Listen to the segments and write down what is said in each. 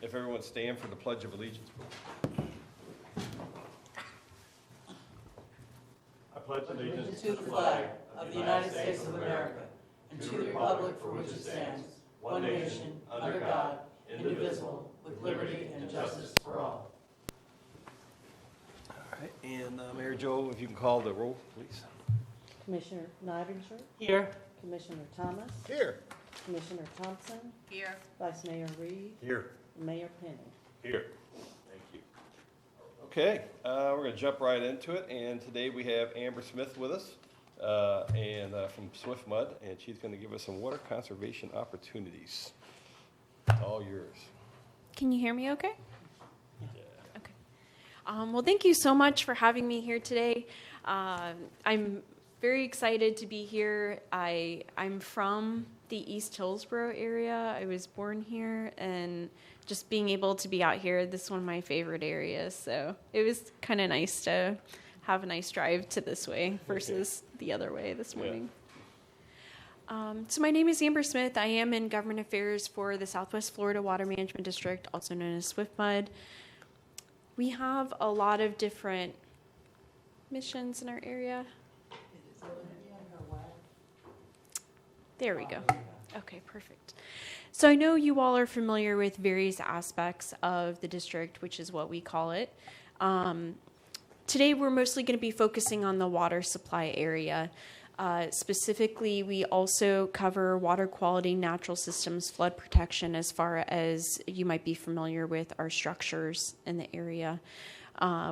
If everyone stand for the Pledge of Allegiance, please. I pledge allegiance To the flag of the United States of America and to the republic for which it stands, one nation, under God, indivisible, with liberty and justice for all. All right, and Mayor Joe, if you can call the roll, please. Commissioner Nidinger, Here. Commissioner Thomas, Here. Commissioner Thompson, Here. Vice Mayor Reed, Here. Mayor Penny. Here. Thank you. Okay, we're going to jump right into it, and today we have Amber Smith with us, from Swift Mud, and she's going to give us some water conservation opportunities. It's all yours. Can you hear me okay? Yeah. Okay. Well, thank you so much for having me here today. I'm very excited to be here. I'm from the East Hillsboro area. I was born here, and just being able to be out here, this is one of my favorite areas. So it was kind of nice to have a nice drive to this way versus the other way this morning. So my name is Amber Smith. I am in Government Affairs for the Southwest Florida Water Management District, also known as Swift Mud. We have a lot of different missions in our area. There we go. Okay, perfect. So I know you all are familiar with various aspects of the district, which is what we call it. Today we're mostly going to be focusing on the water supply area. Specifically, we also cover water quality, natural systems, flood protection, as far as you might be familiar with our structures in the area.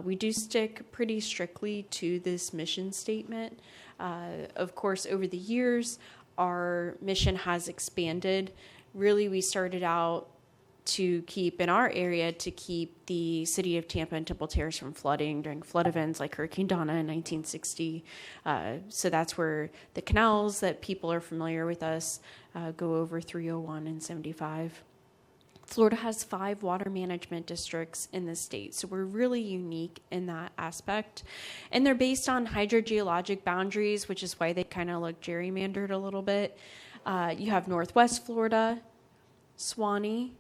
We do stick pretty strictly to this mission statement. Of course, over the years, our mission has expanded. Really, we started out to keep in our area to keep the city of Tampa and Temple Terrace from flooding during flood events like Hurricane Donna in 1960. So that's where the canals that people are familiar with us go over 301 and 75. Florida has 5 water management districts in the state, so we're really unique in that aspect. And they're based on hydrogeologic boundaries, which is why they kind of look gerrymandered a little bit. You have Northwest Florida, Suwannee,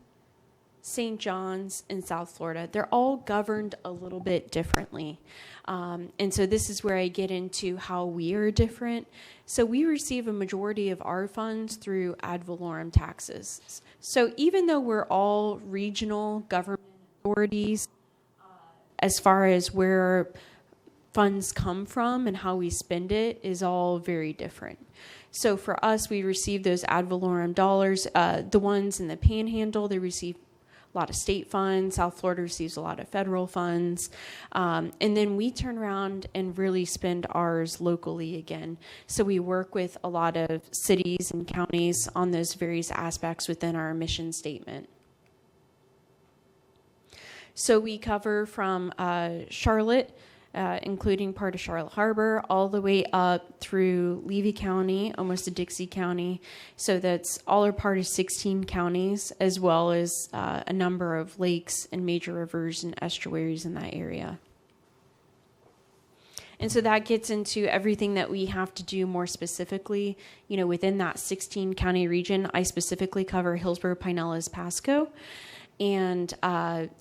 St. John's, and South Florida. They're all governed a little bit differently. And so this is where I get into how we are different. So we receive a majority of our funds through ad valorem taxes. So even though we're all regional government authorities, as far as where funds come from and how we spend it is all very different. So for us, we receive those ad valorem dollars. The ones in the Panhandle, they receive a lot of state funds. South Florida receives a lot of federal funds. And then we turn around and really spend ours locally again. So we work with a lot of cities and counties on those various aspects within our mission statement. So we cover from Charlotte, including part of Charlotte Harbor, all the way up through Levy County, almost to Dixie County. So that's all are part of 16 counties, as well as a number of lakes and major rivers and estuaries in that area. And so that gets into everything that we have to do more specifically, within that 16 county region. I specifically cover Hillsborough, Pinellas, Pasco. And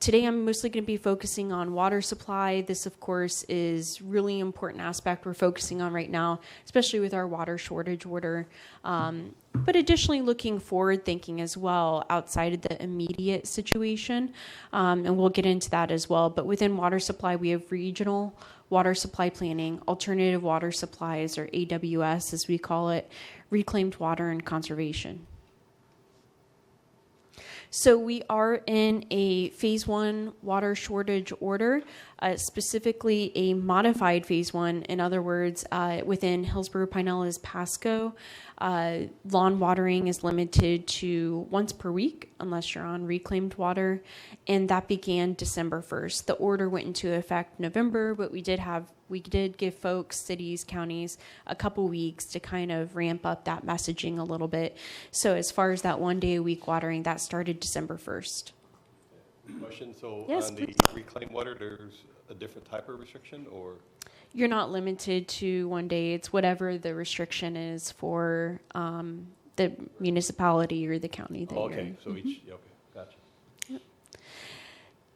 today I'm mostly going to be focusing on water supply. This, of course, is really important aspect we're focusing on right now, especially with our water shortage order. But additionally, looking forward thinking as well outside of the immediate situation. And we'll get into that as well. But within water supply, we have regional water supply planning, alternative water supplies, or AWS as we call it, reclaimed water and conservation. So we are in a phase 1 water shortage order, specifically a modified phase 1. In other words, within Hillsborough, Pinellas, Pasco, lawn watering is limited to once per week unless you're on reclaimed water, and that began December 1st. The order went into effect November, but we did give folks, cities, counties, a couple weeks to kind of ramp up that messaging a little bit. So as far as that 1 day a week watering, that started December 1st. Question, so Yes, on the please. reclaimed water, there's a different type of restriction, or? You're not limited to 1 day. It's whatever the restriction is for the municipality or the county that you're Okay, in. so each, okay, gotcha.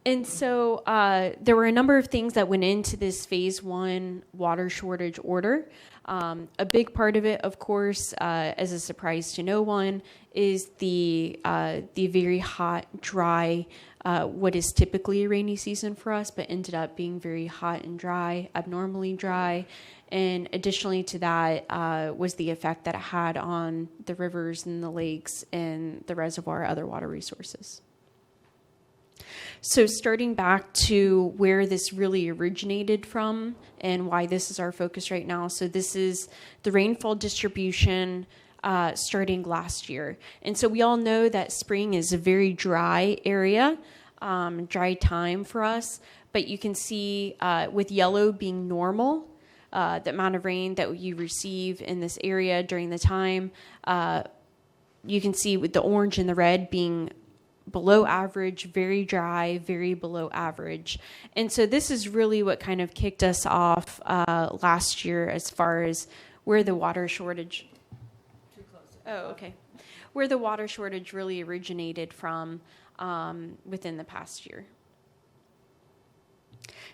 And so there were a number of things that went into this phase 1 water shortage order. A big part of it, of course, as a surprise to no one, is the very hot, dry, what is typically a rainy season for us, but ended up being very hot and dry, abnormally dry. And additionally to that was the effect that it had on the rivers and the lakes and the reservoir, other water resources. So starting back to where this really originated from and why this is our focus right now. So this is the rainfall distribution starting last year. And so we all know that spring is a very dry area, dry time for us. But you can see with yellow being normal, the amount of rain that you receive in this area during the time. You can see with the orange and the red being below average, very dry, very below average. And so this is really what kind of kicked us off last year as far as where the water shortage... Too close. Oh, okay. Where the water shortage really originated from within the past year.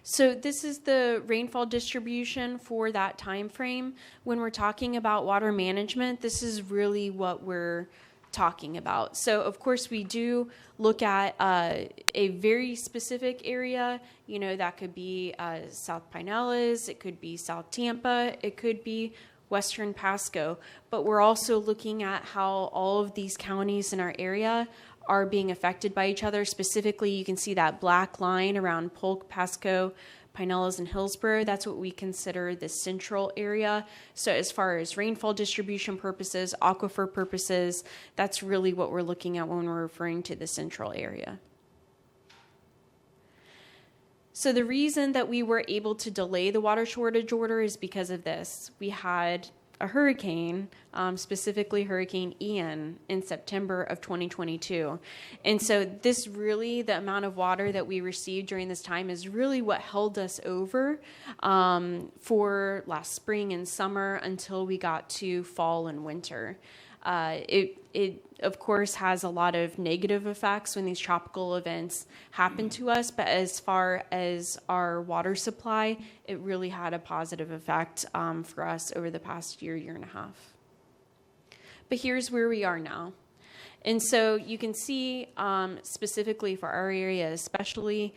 So this is the rainfall distribution for that time frame. When we're talking about water management, this is really what we're talking about. So of course we do look at a very specific area, you know, that could be South Pinellas, it could be South Tampa, it could be Western Pasco, but we're also looking at how all of these counties in our area are being affected by each other. Specifically, you can see that black line around Polk, Pasco, Pinellas, and Hillsborough. That's what we consider the central area. So as far as rainfall distribution purposes, aquifer purposes, that's really what we're looking at when we're referring to the central area. So the reason that we were able to delay the water shortage order is because of this. We had a hurricane, specifically Hurricane Ian, in September of 2022. And so this really, the amount of water that we received during this time is really what held us over for last spring and summer until we got to fall and winter. It of course has a lot of negative effects when these tropical events happen to us, but as far as our water supply, it really had a positive effect for us over the past year and a half. But here's where we are now. And so you can see specifically for our area especially,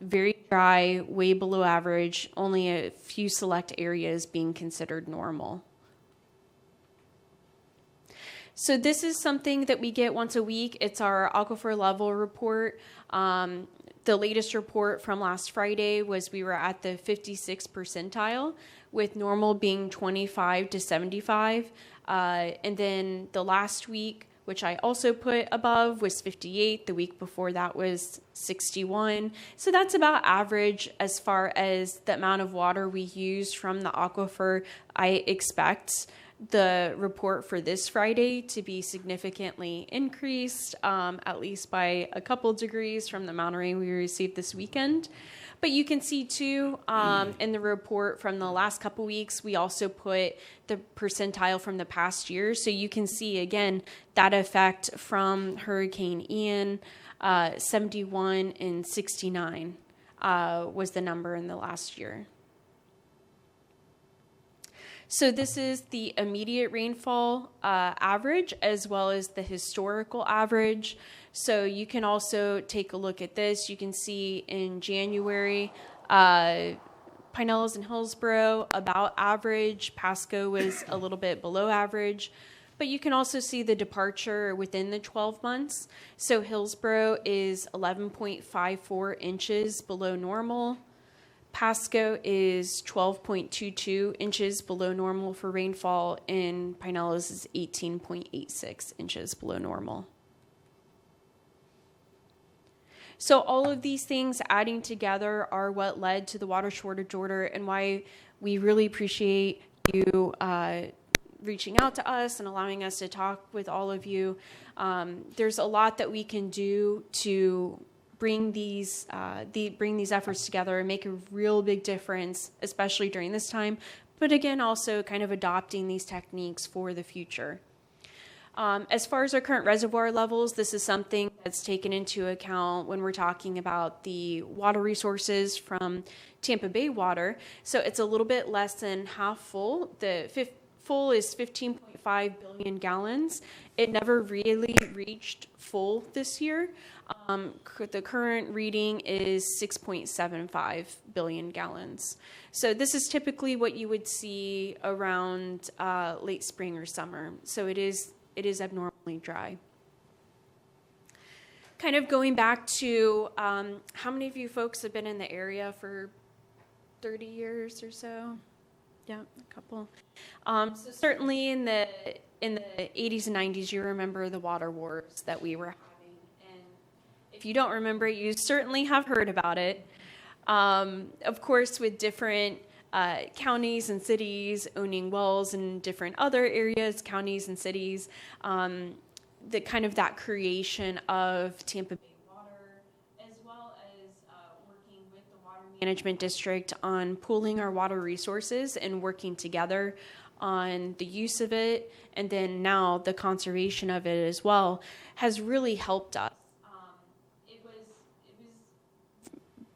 very dry, way below average, only a few select areas being considered normal. So this is something that we get once a week. It's our aquifer level report. The latest report from last Friday was we were at the 56th percentile, with normal being 25 to 75. And then the last week, which I also put above, was 58. The week before that was 61. So that's about average as far as the amount of water we use from the aquifer. I expect the report for this Friday to be significantly increased, at least by a couple degrees from the amount of rain we received this weekend. But you can see too, in the report from the last couple weeks, we also put the percentile from the past year. So you can see again, that effect from Hurricane Ian, 71 and 69 was the number in the last year. So this is the immediate rainfall average as well as the historical average. So you can also take a look at this. You can see in January, Pinellas and Hillsborough about average. Pasco was a little bit below average. But you can also see the departure within the 12 months. So Hillsborough is 11.54 inches below normal. Pasco is 12.22 inches below normal for rainfall, and Pinellas is 18.86 inches below normal. So all of these things adding together are what led to the water shortage order, and why we really appreciate you reaching out to us and allowing us to talk with all of you. There's a lot that we can do to bring these efforts together and make a real big difference, especially during this time, but again, also kind of adopting these techniques for the future. As far as our current reservoir levels, this is something that's taken into account when we're talking about the water resources from Tampa Bay Water. So it's a little bit less than half full. The full is 15.5 billion gallons. It never really reached full this year. The current reading is 6.75 billion gallons. So this is typically what you would see around late spring or summer. So it is abnormally dry. Kind of going back to how many of you folks have been in the area for 30 years or so? Yeah, a couple. So certainly in the 80s and 90s, you remember the water wars that we were having. And if you don't remember it, you certainly have heard about it. Of course, with different counties and cities owning wells in different other areas, counties and cities, the kind of that creation of Tampa Bay Water, as well as working with the Water Management District on pooling our water resources and working together on the use of it, and then now the conservation of it as well, has really helped us. It was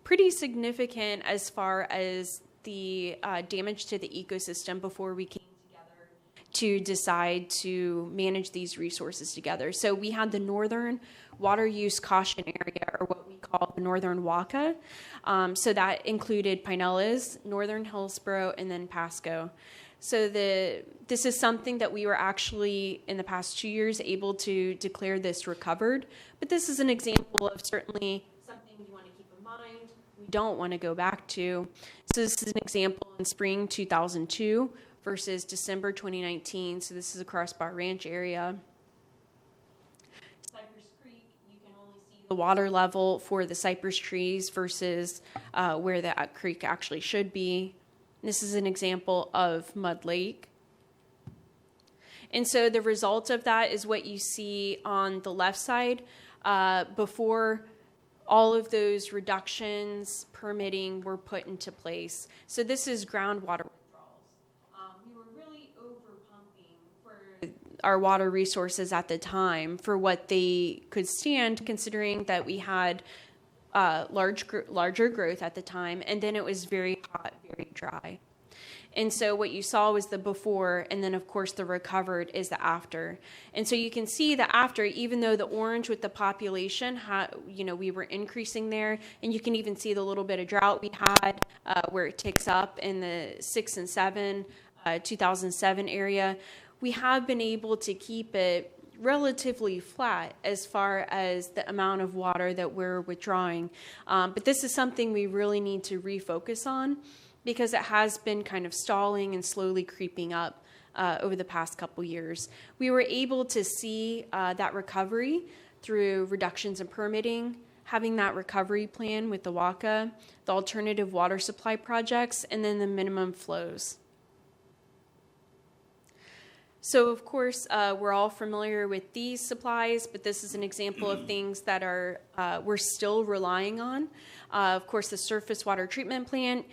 pretty significant as far as the damage to the ecosystem before we came together to decide to manage these resources together. So we had the Northern Water Use Caution Area, or what we call the Northern WACA. So that included Pinellas, Northern Hillsborough, and then Pasco. So this is something that we were actually, in the past 2 years, able to declare this recovered. But this is an example of certainly something we want to keep in mind, we don't want to go back to. So this is an example in spring 2002 versus December 2019. So this is across Bar Ranch area. Cypress Creek, you can only see the water level for the cypress trees versus where that creek actually should be. This is an example of Mud Lake. And so the result of that is what you see on the left side. Before all of those reductions, permitting were put into place. So this is groundwater withdrawals. We were really over pumping for our water resources at the time for what they could stand, considering that we had larger growth at the time, and then it was very hot, very dry. And so what you saw was the before, and then of course the recovered is the after. And so you can see the after, even though the orange with the population, we were increasing there, and you can even see the little bit of drought we had where it ticks up in the 6 and 7, 2007 area. We have been able to keep it relatively flat as far as the amount of water that we're withdrawing. But this is something we really need to refocus on, because it has been kind of stalling and slowly creeping up over the past couple years. We were able to see that recovery through reductions in permitting, having that recovery plan with the WACA, the alternative water supply projects, and then the minimum flows. So, of course, we're all familiar with these supplies, but this is an example of things that we're still relying on. Of course, the surface water treatment plant,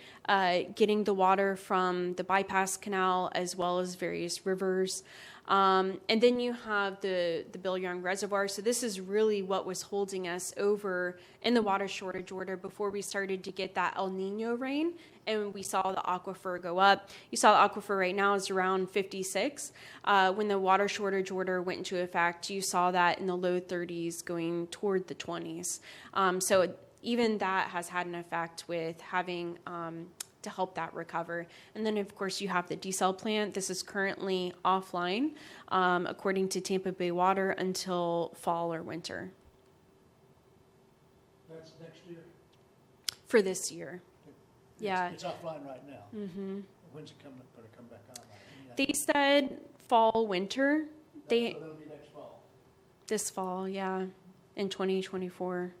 getting the water from the bypass canal as well as various rivers. And then you have the Bill Young Reservoir. So this is really what was holding us over in the water shortage order before we started to get that El Nino rain, and we saw the aquifer go up. You saw the aquifer right now is around 56. When the water shortage order went into effect, you saw that in the low 30s going toward the 20s. So even that has had an effect with having to help that recover. And then, of course, you have the desal plant. This is currently offline, according to Tampa Bay Water, until fall or winter. That's next year? For this year. Yeah. It's offline right now. Mm-hmm. When's it going to come back online? They said fall, winter. So that'll be next fall. This fall, yeah, in 2024.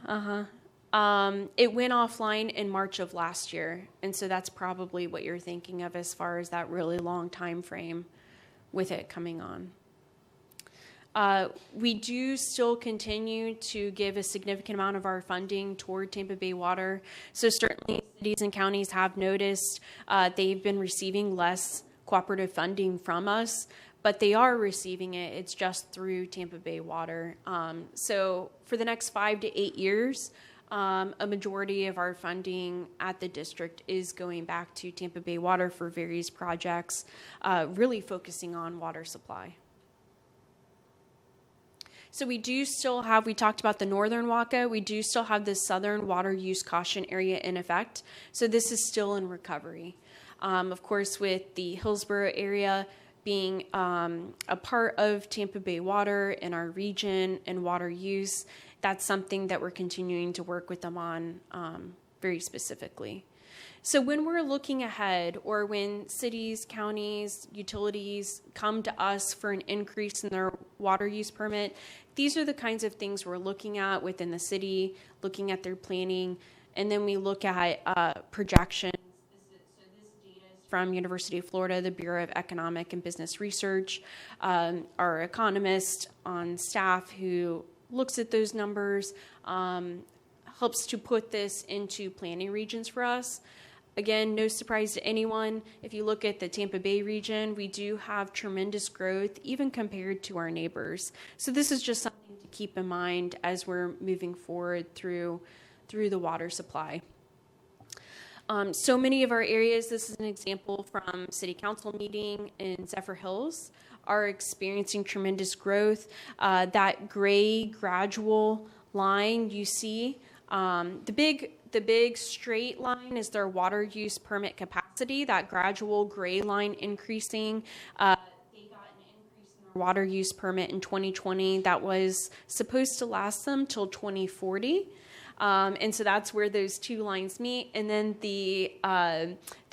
Uh-huh. It went offline in March of last year, and so that's probably what you're thinking of as far as that really long time frame with it coming on. We do still continue to give a significant amount of our funding toward Tampa Bay Water. So certainly cities and counties have noticed they've been receiving less cooperative funding from us, but they are receiving it. It's just through Tampa Bay Water. So for the next 5 to 8 years, a majority of our funding at the district is going back to Tampa Bay Water for various projects, really focusing on water supply. So we do still have, we talked about the northern WACA, we do still have the southern water use caution area in effect. So this is still in recovery. Of course, with the Hillsborough area being a part of Tampa Bay Water in our region and water use, that's something that we're continuing to work with them on very specifically. So when we're looking ahead, or when cities, counties, utilities come to us for an increase in their water use permit, these are the kinds of things we're looking at within the city, looking at their planning, and then we look at projections. So this data is from University of Florida, the Bureau of Economic and Business Research, our economist on staff who looks at those numbers, helps to put this into planning regions for us. Again, no surprise to anyone, if you look at the Tampa Bay region, we do have tremendous growth even compared to our neighbors. So this is just something to keep in mind as we're moving forward through the water supply. So many of our areas, this is an example from City Council meeting in Zephyr Hills, are experiencing tremendous growth. That gray gradual line you see, the big straight line is their water use permit capacity, that gradual gray line increasing. They got an increase in their water use permit in 2020 that was supposed to last them till 2040. And so that's where those two lines meet. And then the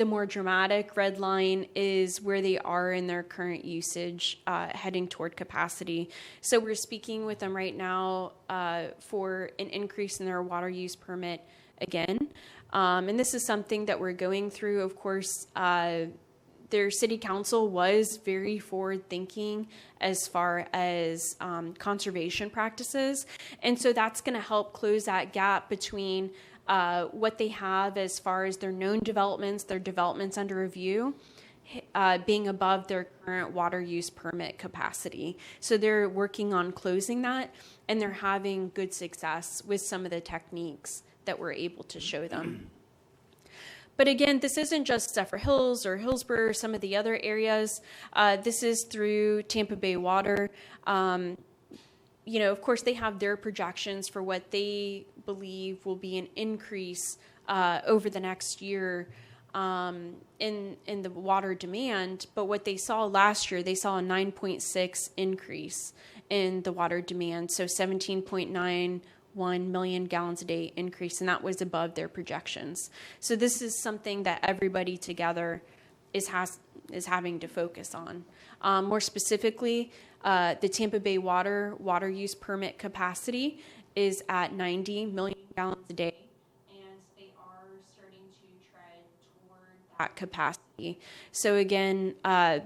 more dramatic red line is where they are in their current usage, heading toward capacity. So we're speaking with them right now for an increase in their water use permit again. And this is something that we're going through. Of course, their city council was very forward thinking as far as conservation practices. And so that's going to help close that gap between what they have as far as their known developments, their developments under review, being above their current water use permit capacity. So they're working on closing that, and they're having good success with some of the techniques that we're able to show them. But again, this isn't just Zephyr Hills or Hillsborough or some of the other areas. This is through Tampa Bay Water. Of course, they have their projections for what they believe will be an increase over the next year in the water demand. But what they saw last year, they saw a 9.6 increase in the water demand, so 17.91 million gallons a day increase, and that was above their projections. So this is something that everybody together is having to focus on. More specifically, the Tampa Bay water use permit capacity is at 90 million gallons a day, and they are starting to tread toward that capacity. So again,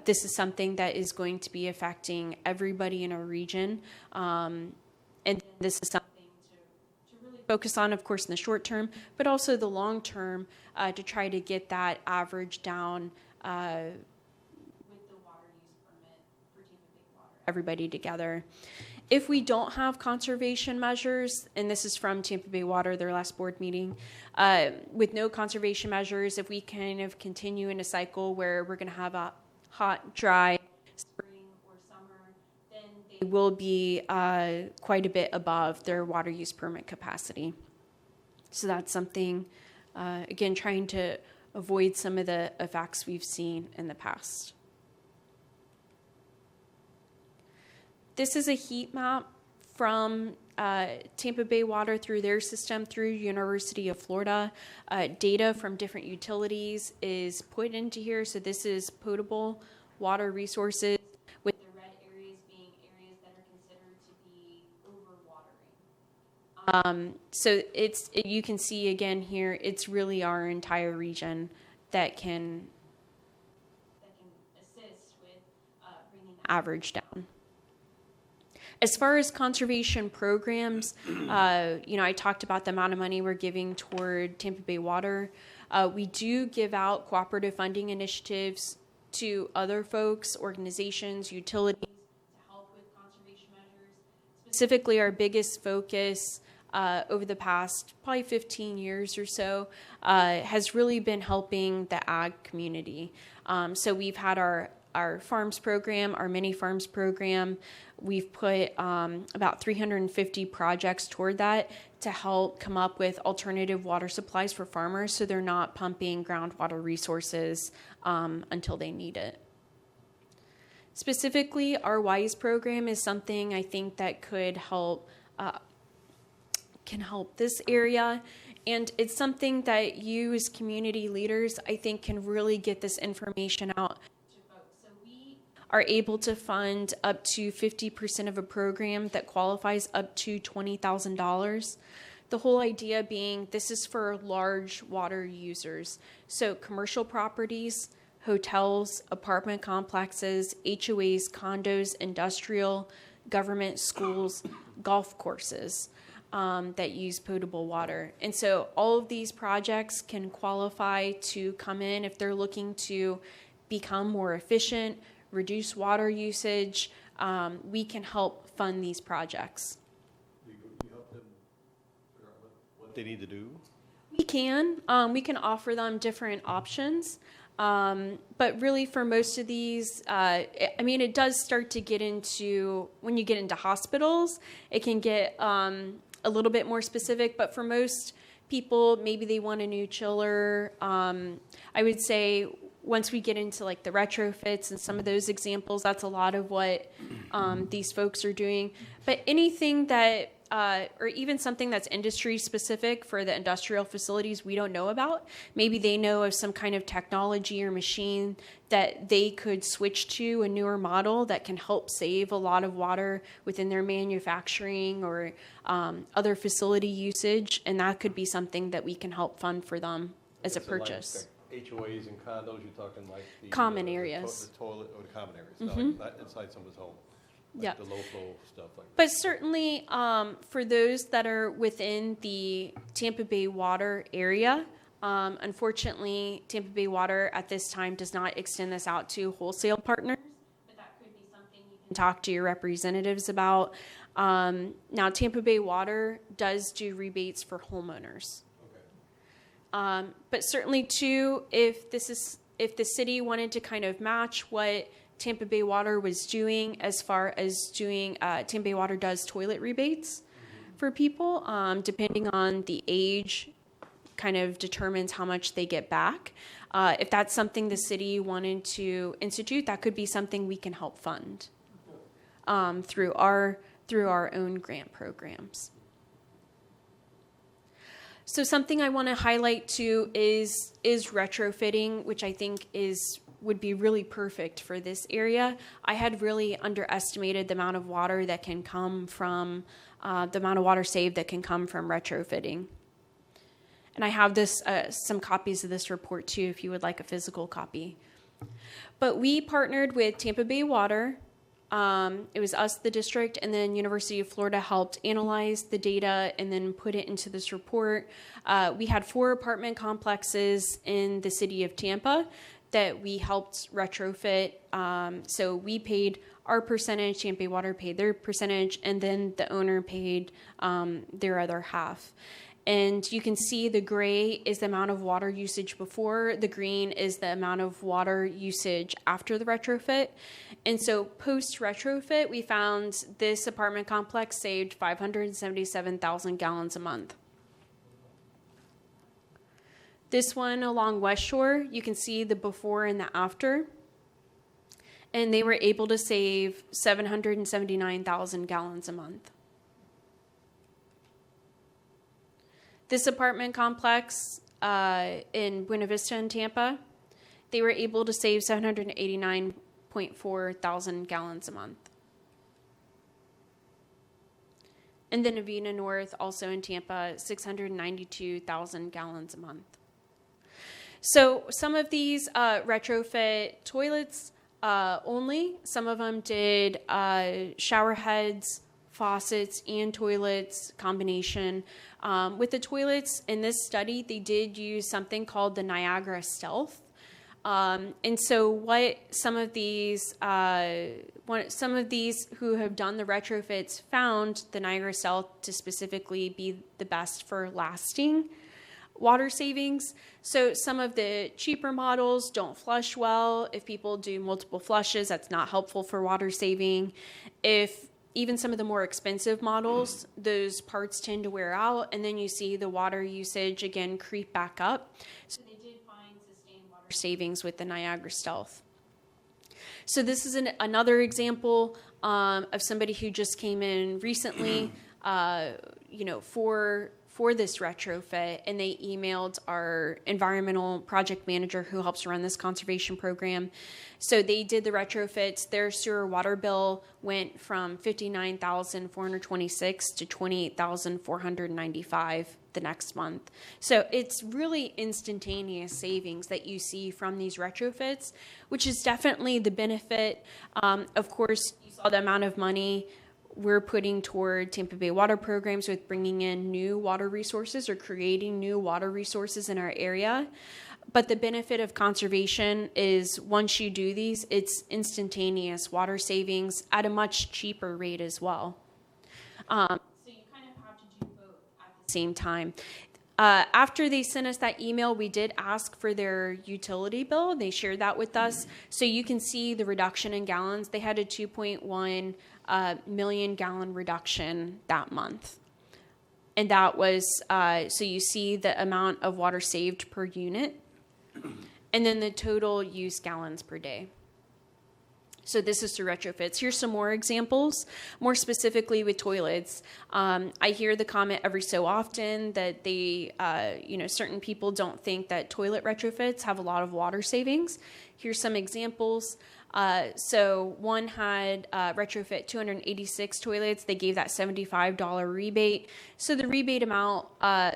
this is something that is going to be affecting everybody in our region, and this is something focus on, of course, in the short term, but also the long term to try to get that average down with the water use permit for Tampa Bay Water, everybody together. If we don't have conservation measures, and this is from Tampa Bay Water, their last board meeting, with no conservation measures, if we kind of continue in a cycle where we're going to have a hot, dry spring, they will be quite a bit above their water use permit capacity. So that's something, again, trying to avoid some of the effects we've seen in the past. This is a heat map from Tampa Bay Water through their system, through University of Florida. Data from different utilities is put into here. So this is potable water resources, with the red areas being areas that are considered to be overwatering. So you can see again here, it's really our entire region that can assist with bringing the average down. As far as conservation programs, I talked about the amount of money we're giving toward Tampa Bay Water. We do give out cooperative funding initiatives to other folks, organizations, utilities to help with conservation measures. Specifically, our biggest focus over the past probably 15 years or so has really been helping the ag community. So we've had our farms program, our mini farms program. We've put about 350 projects toward that to help come up with alternative water supplies for farmers so they're not pumping groundwater resources until they need it. Specifically, our WISE program is something I think that could help can help this area. And it's something that you as community leaders, I think, can really get this information out to folks. So we are able to fund up to 50% of a program that qualifies up to $20,000. The whole idea being this is for large water users. So commercial properties, hotels, apartment complexes, HOAs, condos, industrial, government, schools, golf courses. That use potable water. And so all of these projects can qualify to come in if they're looking to become more efficient, reduce water usage. We can help fund these projects. You help them figure out what they need to do? We can offer them different options. But really for most of these, it does start to get into, when you get into hospitals, it can get a little bit more specific, but for most people, maybe they want a new chiller. I would say once we get into like the retrofits and some of those examples, that's a lot of what these folks are doing. But anything that, or even something that's industry specific for the industrial facilities we don't know about, maybe they know of some kind of technology or machine that they could switch to a newer model that can help save a lot of water within their manufacturing or other facility usage, and that could be something that we can help fund for them as a purchase. Like HOAs and condos, you're talking like the common areas. The toilet or the common areas, not inside someone's home. Like Yeah. the low flow stuff like that. But certainly for those that are within the Tampa Bay water area, unfortunately, Tampa Bay Water at this time does not extend this out to wholesale partners. But that could be something you can talk to your representatives about. Now, Tampa Bay Water does do rebates for homeowners. Okay. But certainly, too, if the city wanted to kind of match what Tampa Bay Water was doing as far as doing, Tampa Bay Water does toilet rebates for people, depending on the age, kind of determines how much they get back. If that's something the city wanted to institute, that could be something we can help fund through our own grant programs. So something I want to highlight too is retrofitting, which I think would be really perfect for this area. I had really underestimated the amount of water that can come from, the amount of water saved that can come from retrofitting. And I have some copies of this report too, if you would like a physical copy. But we partnered with Tampa Bay Water. It was us, the district, and then University of Florida helped analyze the data and then put it into this report. We had 4 apartment complexes in the city of Tampa that we helped retrofit. So we paid our percentage, Tampa Bay Water paid their percentage, and then the owner paid their other half. And you can see the gray is the amount of water usage before, the green is the amount of water usage after the retrofit. And so post-retrofit, we found this apartment complex saved 577,000 gallons a month. This one along West Shore, you can see the before and the after. And they were able to save 779,000 gallons a month. This apartment complex in Buena Vista in Tampa, they were able to save 789.4 thousand gallons a month. And then Avena North, also in Tampa, 692,000 gallons a month. So some of these retrofit toilets only. Some of them did shower heads, faucets, and toilets combination. With the toilets in this study, they did use something called the Niagara Stealth. And so what some of these who have done the retrofits found the Niagara Stealth to specifically be the best for lasting water savings. So some of the cheaper models don't flush well. If people do multiple flushes, that's not helpful for water saving. If even some of the more expensive models, those parts tend to wear out, and then you see the water usage again creep back up. So they did find sustained water savings with the Niagara Stealth. So this is another example of somebody who just came in recently, for this retrofit, and they emailed our environmental project manager who helps run this conservation program. So they did the retrofits. Their sewer water bill went from $59,426 to $28,495 the next month. So it's really instantaneous savings that you see from these retrofits, which is definitely the benefit. Of course, you saw the amount of money we're putting toward Tampa Bay water programs with bringing in new water resources or creating new water resources in our area. But the benefit of conservation is once you do these, it's instantaneous water savings at a much cheaper rate as well. So you kind of have to do both at the same time. After they sent us that email, we did ask for their utility bill. They shared that with us. So you can see the reduction in gallons. They had a 2.1 million gallon reduction that month. And that was, so you see the amount of water saved per unit, and then the total use gallons per day. So this is through retrofits. Here's some more examples, more specifically with toilets. I hear the comment every so often that they, certain people don't think that toilet retrofits have a lot of water savings. Here's some examples. So one had retrofit 286 toilets. They gave that $75 rebate. So the rebate amount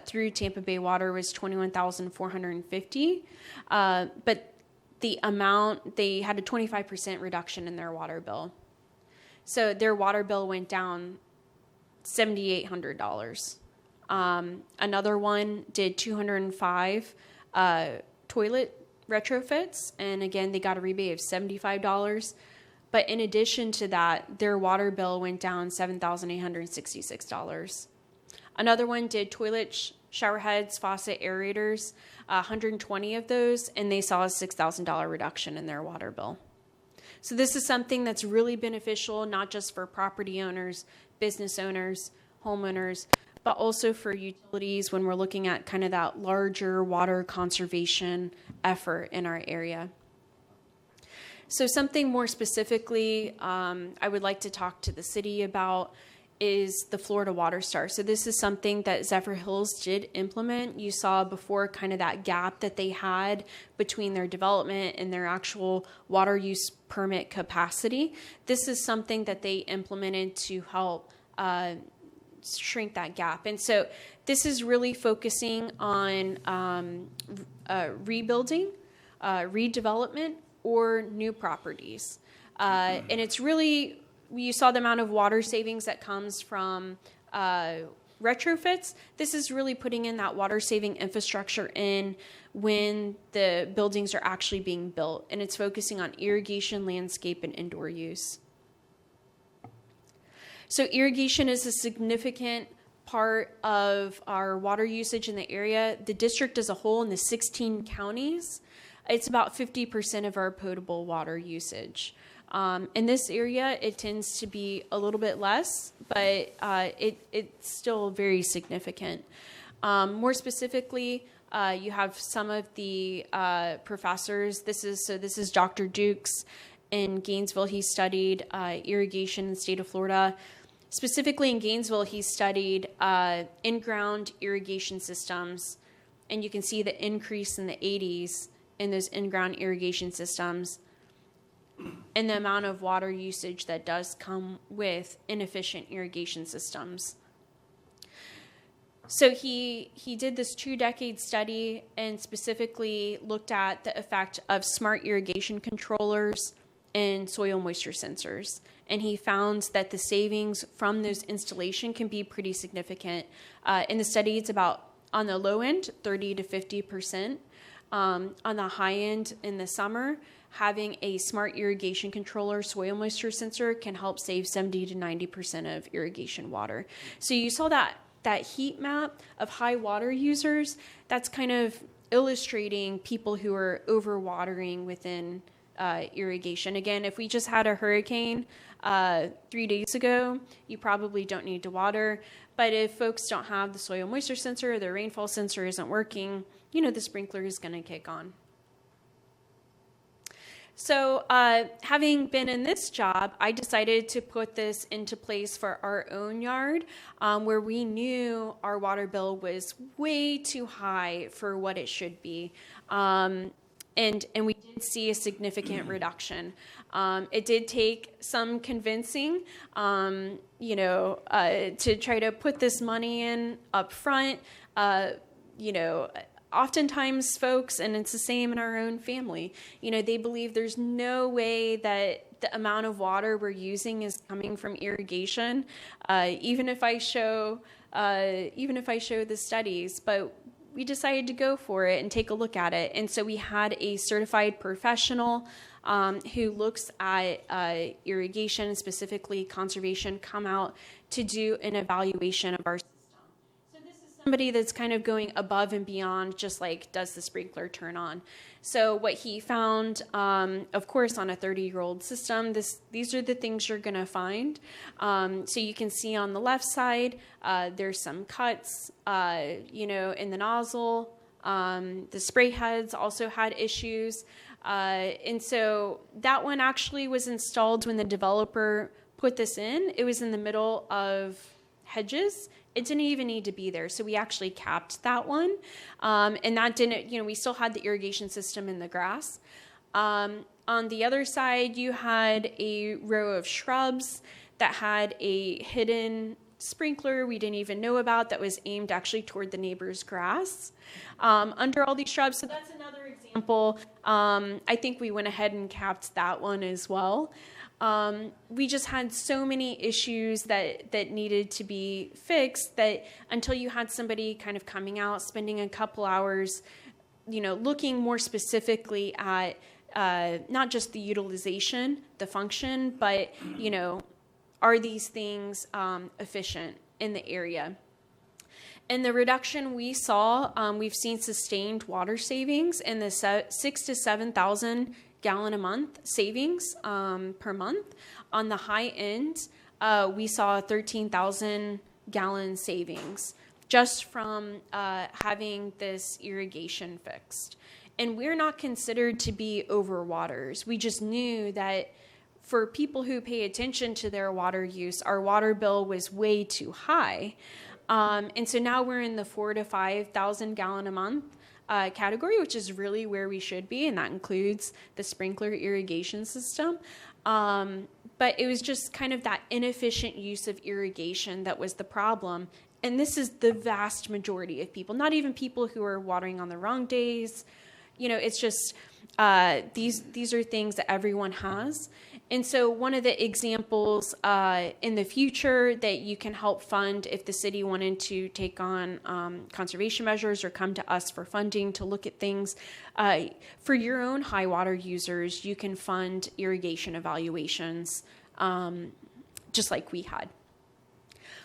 through Tampa Bay Water was $21,450. But the amount, they had a 25% reduction in their water bill. So their water bill went down $7,800. Another one did 205 toilet retrofits, and again, they got a rebate of $75. But in addition to that, their water bill went down $7,866. Another one did toilet shower heads, faucet aerators, 120 of those, and they saw a $6,000 reduction in their water bill. So this is something that's really beneficial, not just for property owners, business owners, homeowners, but also for utilities when we're looking at kind of that larger water conservation effort in our area. So something more specifically I would like to talk to the city about is the Florida Water Star. So this is something that Zephyr Hills did implement. You saw before kind of that gap that they had between their development and their actual water use permit capacity. This is something that they implemented to help shrink that gap. And so this is really focusing on rebuilding, redevelopment, or new properties. And it's really, you saw the amount of water savings that comes from retrofits. This is really putting in that water saving infrastructure in when the buildings are actually being built. And it's focusing on irrigation, landscape, and indoor use. So irrigation is a significant part of our water usage in the area. The district as a whole in the 16 counties, it's about 50% of our potable water usage. In this area, it tends to be a little bit less, but it's still very significant. More specifically, you have some of the professors. This is Dr. Dukes in Gainesville. He studied irrigation in the state of Florida. Specifically in Gainesville, he studied in-ground irrigation systems, and you can see the increase in the 80s in those in-ground irrigation systems and the amount of water usage that does come with inefficient irrigation systems. So he did this 2-decade study and specifically looked at the effect of smart irrigation controllers and soil moisture sensors. And he found that the savings from those installation can be pretty significant. In the study, it's about, on the low end, 30 to 50%. on the high end in the summer, having a smart irrigation controller soil moisture sensor can help save 70 to 90% of irrigation water. So you saw that heat map of high water users. That's kind of illustrating people who are overwatering within irrigation. Again, if we just had a hurricane 3 days ago, you probably don't need to water. But if folks don't have the soil moisture sensor, their rainfall sensor isn't working, the sprinkler is going to kick on. So having been in this job, I decided to put this into place for our own yard, where we knew our water bill was way too high for what it should be. And we did see a significant reduction. It did take some convincing, to try to put this money in up front. Oftentimes folks, and it's the same in our own family, they believe there's no way that the amount of water we're using is coming from irrigation, even if I show the studies. But we decided to go for it and take a look at it. And so we had a certified professional who looks at irrigation, specifically conservation, come out to do an evaluation of our system. So this is somebody that's kind of going above and beyond, just like, does the sprinkler turn on? So what he found, of course, on a 30-year-old system, these are the things you're going to find. So you can see on the left side, there's some cuts, in the nozzle. The spray heads also had issues. And so that one actually was installed when the developer put this in. It was in the middle of hedges. It didn't even need to be there. So we actually capped that one. And that didn't, we still had the irrigation system in the grass. On the other side, you had a row of shrubs that had a hidden sprinkler we didn't even know about that was aimed actually toward the neighbor's grass under all these shrubs. So that's another example. I think we went ahead and capped that one as well. We just had so many issues that needed to be fixed that until you had somebody kind of coming out, spending a couple hours, looking more specifically at not just the utilization, the function, but, are these things efficient in the area? And the reduction we saw, we've seen sustained water savings in the 6,000 to 7,000 gallon a month savings per month. On the high end, we saw 13,000 gallon savings just from having this irrigation fixed. And we're not considered to be overwaters. We just knew that for people who pay attention to their water use, our water bill was way too high. And so now we're in the 4,000 to 5,000 gallon a month category, which is really where we should be, and that includes the sprinkler irrigation system. But it was just kind of that inefficient use of irrigation that was the problem. And this is the vast majority of people, not even people who are watering on the wrong days. It's just these are things that everyone has. And so one of the examples in the future that you can help fund if the city wanted to take on conservation measures or come to us for funding to look at things, for your own high water users, you can fund irrigation evaluations just like we had.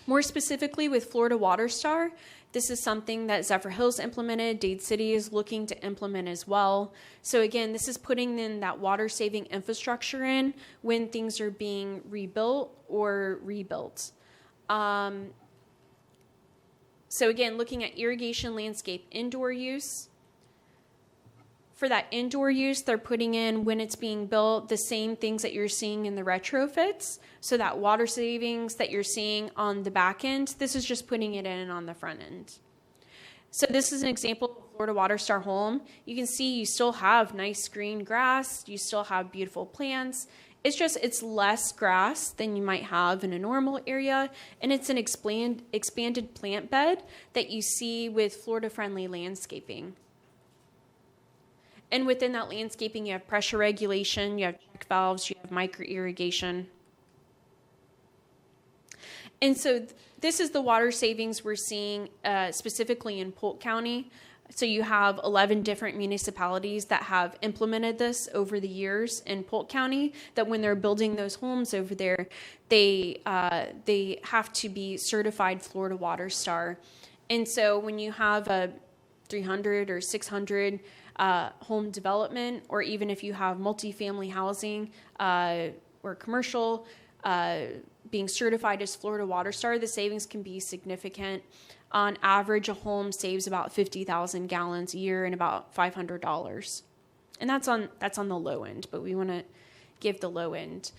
More specifically with Florida Water Star, this is something that Zephyr Hills implemented. Dade City is looking to implement as well. So again, this is putting in that water-saving infrastructure in when things are being rebuilt or rebuilt. So again, looking at irrigation landscape indoor use. For that indoor use, they're putting in, when it's being built, the same things that you're seeing in the retrofits. So that water savings that you're seeing on the back end, this is just putting it in on the front end. So this is an example of Florida Water Star home. You can see you still have nice green grass. You still have beautiful plants. It's less grass than you might have in a normal area. And it's an expanded plant bed that you see with Florida-friendly landscaping. And within that landscaping, you have pressure regulation, you have check valves, you have micro irrigation. And so this is the water savings we're seeing specifically in Polk County So you have 11 different municipalities that have implemented this over the years in Polk County, that when they're building those homes over there, they have to be certified Florida Water Star. And so when you have a 300 or 600 home development, or even if you have multifamily housing or commercial being certified as Florida Water Star, the savings can be significant. On average, a home saves about 50,000 gallons a year and about $500. And that's on the low end, but we want to give the low end.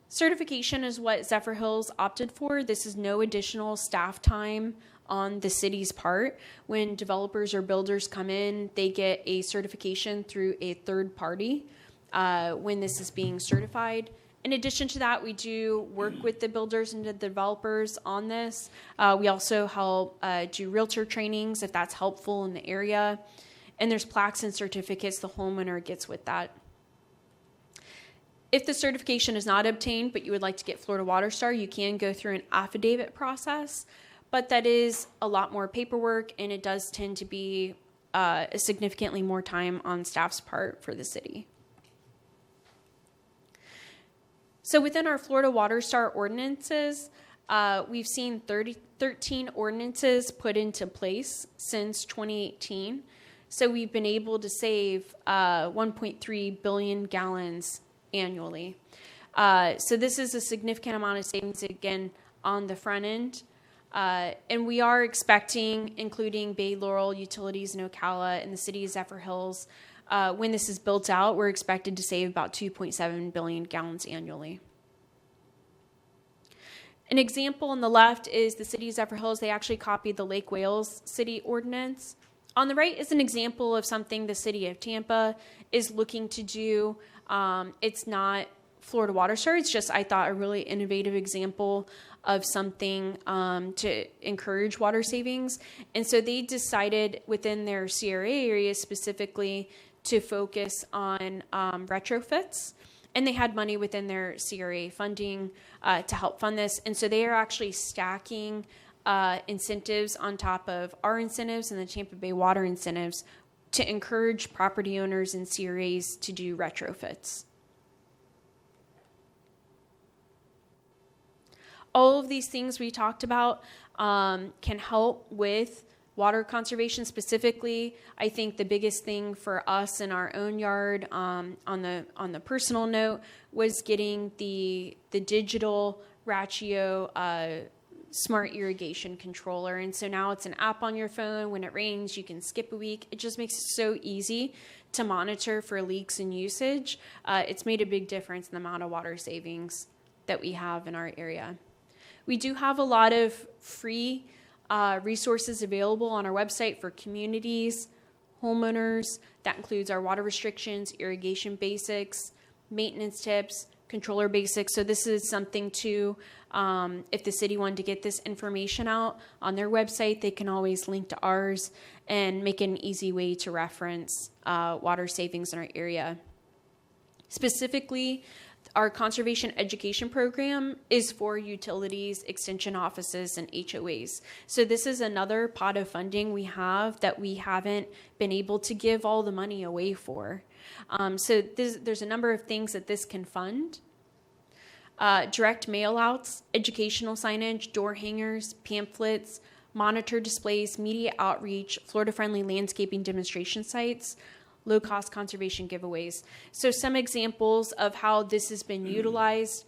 Certification is what Zephyr Hills opted for. This is no additional staff time on the city's part. When developers or builders come in, they get a certification through a third party when this is being certified. In addition to that, we do work with the builders and the developers on this. We also help do realtor trainings if that's helpful in the area. And there's plaques and certificates the homeowner gets with that. If the certification is not obtained, but you would like to get Florida Water Star, you can go through an affidavit process. But that is a lot more paperwork, and it does tend to be significantly more time on staff's part for the city. So within our Florida Water Star ordinances, we've seen 13 ordinances put into place since 2018. So we've been able to save 1.3 billion gallons annually. So this is a significant amount of savings, again, on the front end. And we are expecting, including Bay Laurel Utilities in Ocala and the city of Zephyr Hills, when this is built out, we're expected to save about 2.7 billion gallons annually. An example on the left is the city of Zephyr Hills. They actually copied the Lake Wales city ordinance. On the right is an example of something the city of Tampa is looking to do. It's not Florida Water Star. It's just, I thought, a really innovative example of something to encourage water savings. And so they decided within their CRA area specifically to focus on retrofits. And they had money within their CRA funding to help fund this. And so they are actually stacking incentives on top of our incentives and the Tampa Bay water incentives to encourage property owners and CRAs to do retrofits. All of these things we talked about can help with water conservation. Specifically, I think the biggest thing for us in our own yard, on the personal note, was getting the digital Rachio smart irrigation controller. And so now it's an app on your phone. When it rains, you can skip a week. It just makes it so easy to monitor for leaks and usage. It's made a big difference in the amount of water savings that we have in our area. We do have a lot of free resources available on our website for communities, homeowners. That includes our water restrictions, irrigation basics, maintenance tips, controller basics. So this is something to, if the city wanted to get this information out on their website, they can always link to ours and make it an easy way to reference water savings in our area. Specifically, our conservation education program is for utilities, extension offices, and HOAs. So this is another pot of funding we have that we haven't been able to give all the money away for. So there's a number of things that this can fund. Direct mail outs, educational signage, door hangers, pamphlets, monitor displays, media outreach, Florida-friendly landscaping demonstration sites, low-cost conservation giveaways. So some examples of how this has been utilized,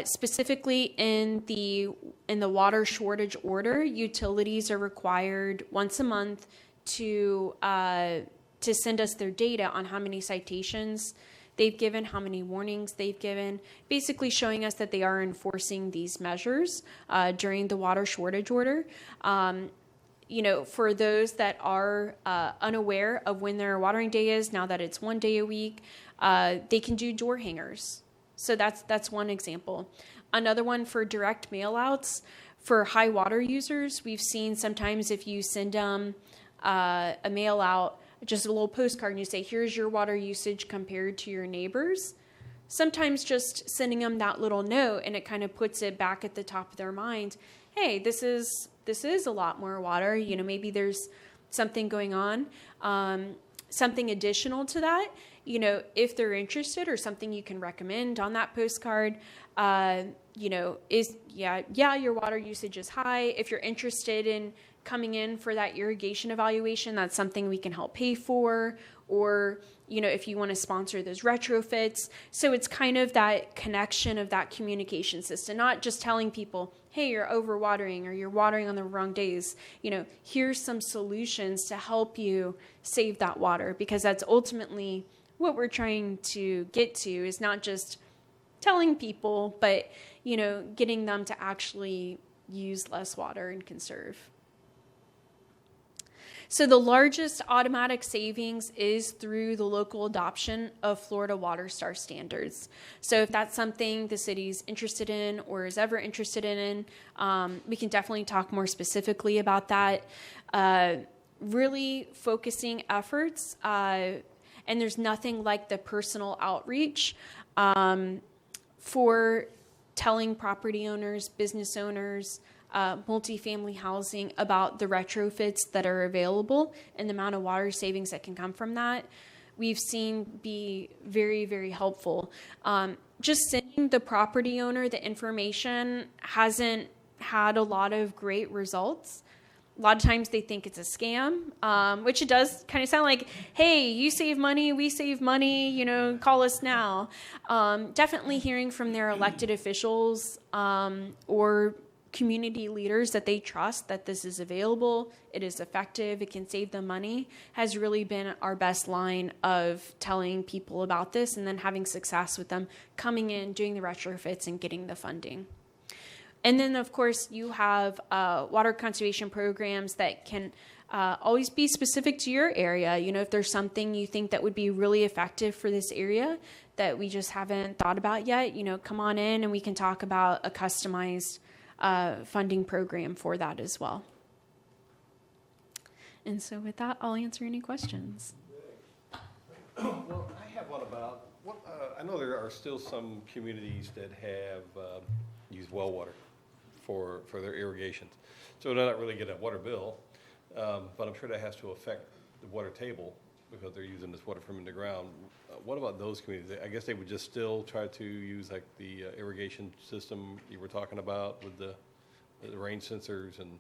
specifically in the water shortage order, utilities are required once a month to send us their data on how many citations they've given, how many warnings they've given, basically showing us that they are enforcing these measures during the water shortage order. For those that are unaware of when their watering day is, now that it's 1 day a week, they can do door hangers. So that's one example. Another one for direct mail outs for high water users. We've seen sometimes if you send them a mail out, just a little postcard, and you say, here's your water usage compared to your neighbors. Sometimes just sending them that little note, and it kind of puts it back at the top of their mind. Hey, this is a lot more water. Maybe there's something going on. Something additional to that, you know, if they're interested, or something you can recommend on that postcard, you know, is, your water usage is high. If you're interested in coming in for that irrigation evaluation, that's something we can help pay for. Or, you know, if you want to sponsor those retrofits. So it's kind of that connection of that communication system, not just telling people, hey, you're overwatering or you're watering on the wrong days. You know, here's some solutions to help you save that water, because that's ultimately what we're trying to get to, is not just telling people, but, you know, getting them to actually use less water and conserve. So the largest automatic savings is through the local adoption of Florida Water Star standards. So if that's something the city's interested in or is ever interested in, we can definitely talk more specifically about that. Really focusing efforts, and there's nothing like the personal outreach for telling property owners, business owners, multifamily housing about the retrofits that are available and the amount of water savings that can come from that. We've seen be very, very helpful. Just sending the property owner the information hasn't had a lot of great results. A lot of times they think it's a scam, which it does kind of sound like, hey, you save money, we save money, you know, call us now. Definitely hearing from their elected officials or community leaders that they trust that this is available, it is effective, it can save them money, has really been our best line of telling people about this and then having success with them coming in, doing the retrofits, and getting the funding. And then, of course, you have water conservation programs that can always be specific to your area. You know, if there's something you think that would be really effective for this area that we just haven't thought about yet, you know, come on in and we can talk about a customized funding program for that as well. And so with that, I'll answer any questions. Well, I have one about, I know there are still some communities that have used well water for their irrigations. So they're not really getting a water bill, but I'm sure that has to affect the water table because they're using this water from in the ground. What about those communities? I guess they would just still try to use like the irrigation system you were talking about with the rain sensors and...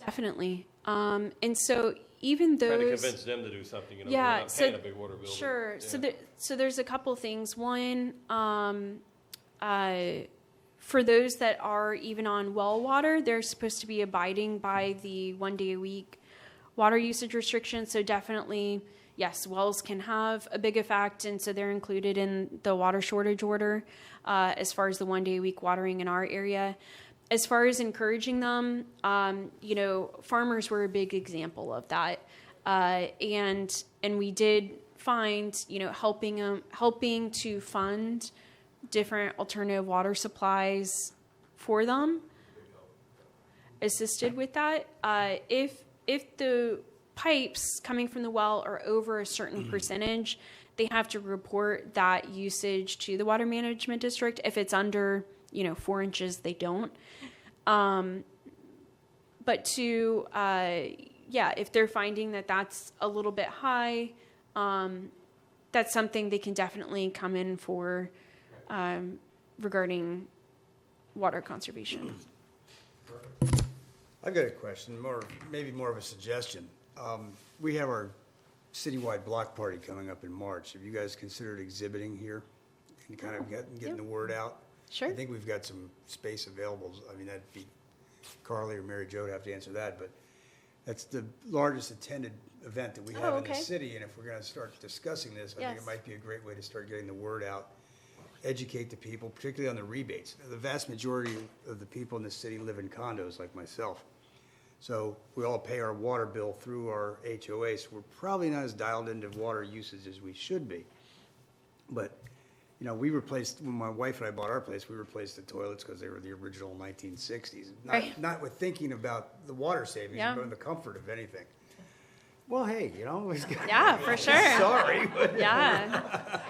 Definitely. And so even those... Trying to convince them to do something, you know, yeah, they're not so, paying a big water bill. Sure. But, yeah. So there's a couple things. One, for those that are even on well water, they're supposed to be abiding by the 1 day a week water usage restriction. So definitely, yes, wells can have a big effect, and so they're included in the water shortage order as far as the 1 day a week watering in our area. As far as encouraging them, you know, farmers were a big example of that, and we did find, you know, helping to fund different alternative water supplies for them, assisted with that. If the pipes coming from the well are over a certain percentage, they have to report that usage to the water management district. If it's under, you know, 4 inches, they don't. But to, if they're finding that that's a little bit high, that's something they can definitely come in for regarding water conservation. I've got a question, maybe more of a suggestion. We have our citywide block party coming up in March. Have you guys considered exhibiting here and kind of getting the word out? Sure. I think we've got some space available. I mean, that'd be Carly or Mary Jo would have to answer that, but that's the largest attended event that we have in the city. And if we're going to start discussing this, I think it might be a great way to start getting the word out, educate the people, particularly on the rebates. The vast majority of the people in the city live in condos like myself. So we all pay our water bill through our HOA, so we're probably not as dialed into water usage as we should be. But, you know, when my wife and I bought our place, we replaced the toilets because they were the original 1960s. Not with thinking about the water savings, but in the comfort of anything. Well, hey, you know. Yeah, for sure. Sorry. Yeah.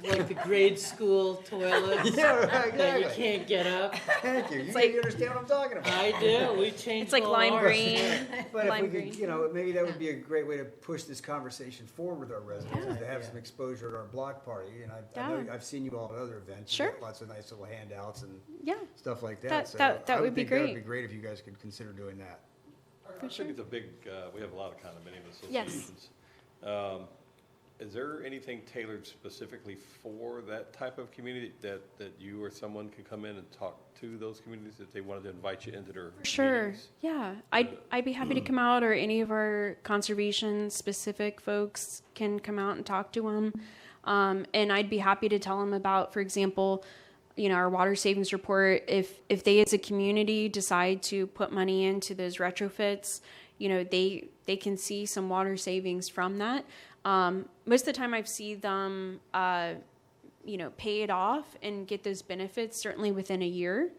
Like the grade school toilets Yeah, right, that you exactly. can't get up. Thank you. like- You understand what I'm talking about. I do, we changed It's like all lime ours. green. But if Lime we green. could, you know, maybe that would be a great way to push this conversation forward with our residents, is to have some exposure at our block party. And I know, Yeah. I've seen you all at other events. You Sure. got lots of nice little handouts and Yeah, stuff like that. That- So that I would be think that would great. be great if you guys could consider doing that. Our city's a big, we have a lot of condominium Yes. associations. Is there anything tailored specifically for that type of community that you or someone could come in and talk to those communities if they wanted to invite you into their sure. meetings? Yeah, I'd be happy to come out, or any of our conservation specific folks can come out and talk to them. And I'd be happy to tell them about, for example, you know, our water savings report. If they as a community decide to put money into those retrofits, you know, they can see some water savings from that. Most of the time I've seen them, you know, pay it off and get those benefits certainly within a year.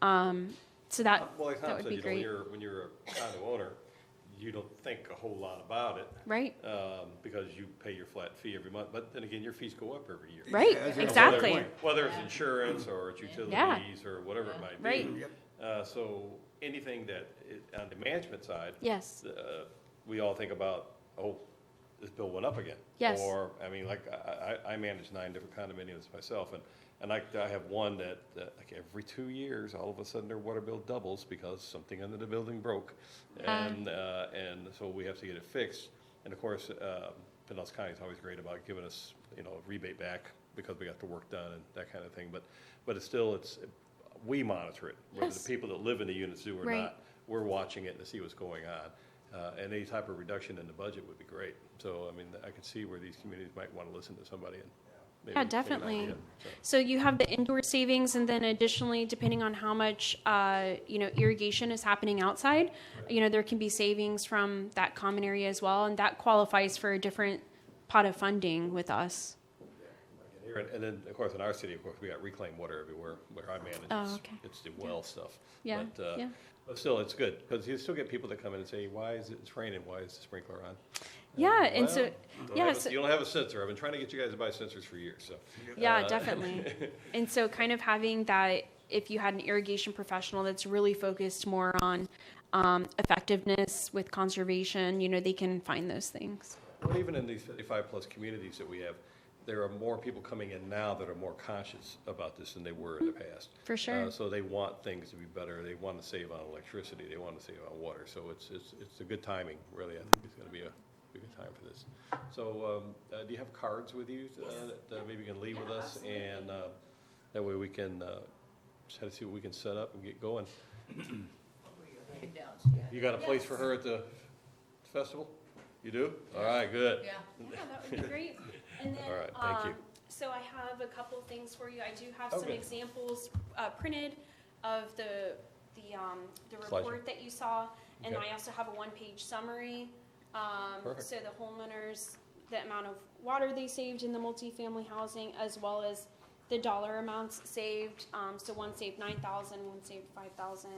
So that Well, like that Tom would said, be you know, great, when you're a condo owner, you don't think a whole lot about it, right? because you pay your flat fee every month, but then again, your fees go up every year. Right, Yeah, that's right. exactly. Whether it's insurance or it's utilities Yeah. or whatever it might be. Right. Yep. So anything that, on the management side, Yes. we all think about, oh, this bill went up again. Yes. Or, I mean, like, I manage 9 different condominiums myself, and I have one that, like, every 2 years, all of a sudden their water bill doubles because something under the building broke. And so we have to get it fixed. And of course, Pinellas County is always great about giving us, you know, a rebate back because we got the work done and that kind of thing. But it's still, we monitor it, whether Yes. the people that live in the units do or Right. not. We're watching it to see what's going on. And any type of reduction in the budget would be great. So, I mean, I could see where these communities might want to listen to somebody and maybe. Yeah, make an definitely. idea. So, So you have the indoor savings, and then additionally, depending on how much, you know, irrigation is happening outside, you know, there can be savings from that common area as well, and that qualifies for a different pot of funding with us. here, and then, of course, in our city, of course, we got reclaimed water everywhere where I manage. Oh, okay. It's the well stuff. Yeah, But, yeah. But still, it's good, because you still get people that come in and say, why is it's raining? Why is the sprinkler on? Yeah, and Well, so, you don't yeah, have a- so- You don't have a sensor. I've been trying to get you guys to buy sensors for years, so. Yeah, definitely. And so kind of having that, if you had an irrigation professional that's really focused more on effectiveness with conservation, you know, they can find those things. Well, even in these 55-plus communities that we have, there are more people coming in now that are more conscious about this than they were in the past. For sure. So they want things to be better. They want to save on electricity. They want to save on water. So it's a good timing, really. I think it's going to be a good time for this. So do you have cards with you that maybe you can leave with us? And that way we can try to see what we can set up and get going. You got a place for her at the festival? You do? All right, good. Yeah, that would be great. And then, All right, thank you. So I have a couple of things for you. I do have some Okay. examples printed of the Slideshow. report that you saw, and Okay. I also have a one-page summary. Perfect. So the homeowners, the amount of water they saved in the multifamily housing, as well as the dollar amounts saved. So one saved 9,000, one saved 5,000.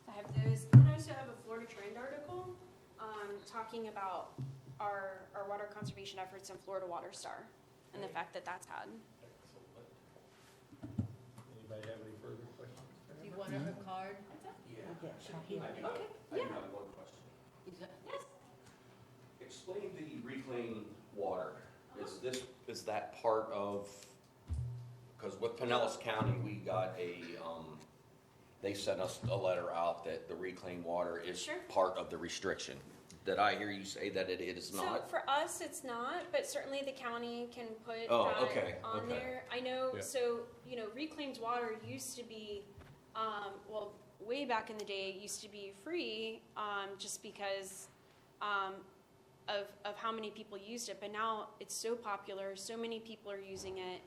I have those. And I also have a Florida Trend article talking about our water conservation efforts in Florida Water Star and the fact that that's had. Anybody have any further questions? Do you want her card? Okay, I do have one question. yes. Explain the reclaimed water. Is that part of, because with Pinellas County, we got they sent us a letter out that the reclaimed water is Sure. part of the restriction. Did I hear you say that it is So not? for us, it's not, but certainly the county can put Oh, that okay, on okay. there. I know, Yeah. so, you know, reclaimed water used to be, well, way back in the day, it used to be free, just because of how many people used it. But now it's so popular, so many people are using it.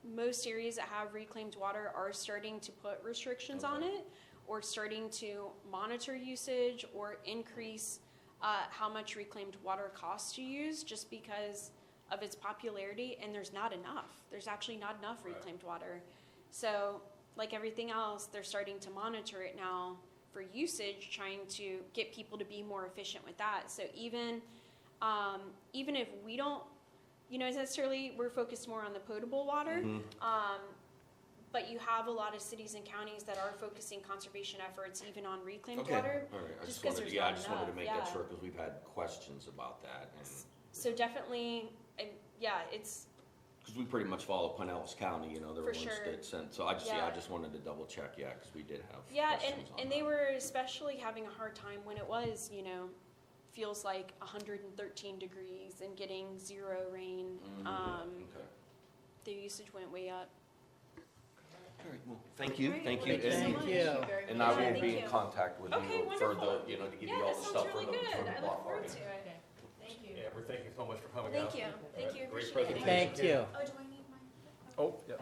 Most areas that have reclaimed water are starting to put restrictions on it, or starting to monitor usage or increase how much reclaimed water costs to use, just because of its popularity. And there's not enough. There's actually not enough reclaimed water. So like everything else, they're starting to monitor it now for usage, trying to get people to be more efficient with that. So even if we don't necessarily, we're focused more on the potable water. Mhm. But you have a lot of cities and counties that are focusing conservation efforts even on reclaimed Okay, water. all right, I just just 'cause wanted, there's yeah, I not just wanted to enough, make yeah. that sure, because we've had questions about that, and, So definitely, yeah, it's, because we pretty much follow Pinellas County, they're the For ones sure. that sent, so I Yeah. just wanted to double check, yeah, because we did have yeah, questions on and that. they were especially having a hard time when it was, feels like 113 degrees and getting 0 rain. Okay. The usage went way up. All right, well, thank you, Great. thank you. Thank you so And- much. you. And I Yeah, will thank be in you. contact with Okay, you for wonderful. the, to give Yeah, you all that the sounds stuff really for the, good. for the I block look forward party. to it. Thank you. Amber, thank you so much for coming out. Thank you. Thank you. Great Appreciate it. presentation. Thank you. Oh, do I need mine? Oh, yeah.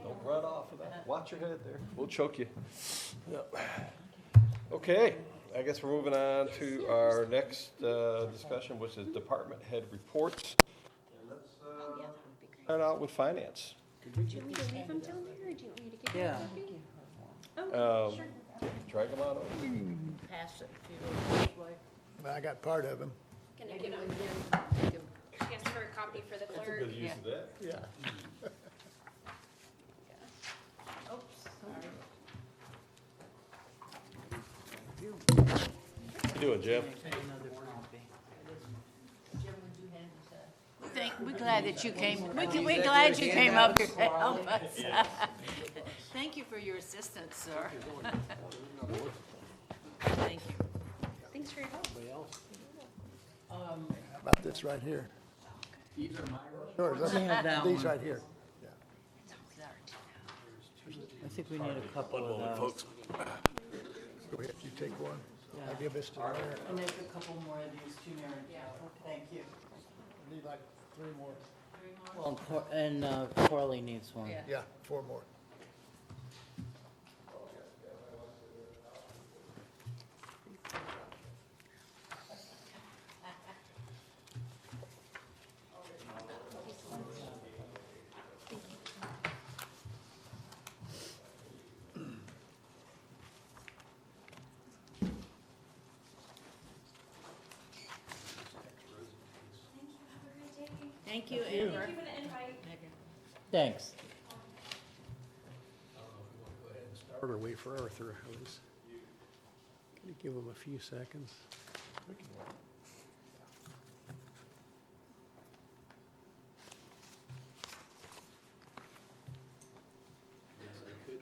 Don't run off of that. Watch your head there. We'll choke you. Yep. Okay, I guess we're moving on to our next discussion, which is department head reports. And let's start out with finance. Do you want me to leave them down there, or do you want me to give you Yeah. a copy? Oh, sure. Drag them on over. Pass it to you. I got part of them. Can I give them? Yes, for a copy for the That's a clerk. good use of that. Yeah. Oops, sorry. How you doing, Jim? We're glad that you came, we're glad you came up here to help us. Thank you for your assistance, sir. Thank you. Thanks for your help. How about this right here? These are my. Yours, have that these one. right here. I think we need a couple of those. Go ahead, you take one. I'll give this to the mayor. And there's a couple more of these too, Mary. Thank you. I need like 3 more. Well, and Corley needs one. Yeah, 4 more. Thank you, Amber. Thank you for the invite. Thanks. Start or wait for Arthur, at least. Can you give him a few seconds?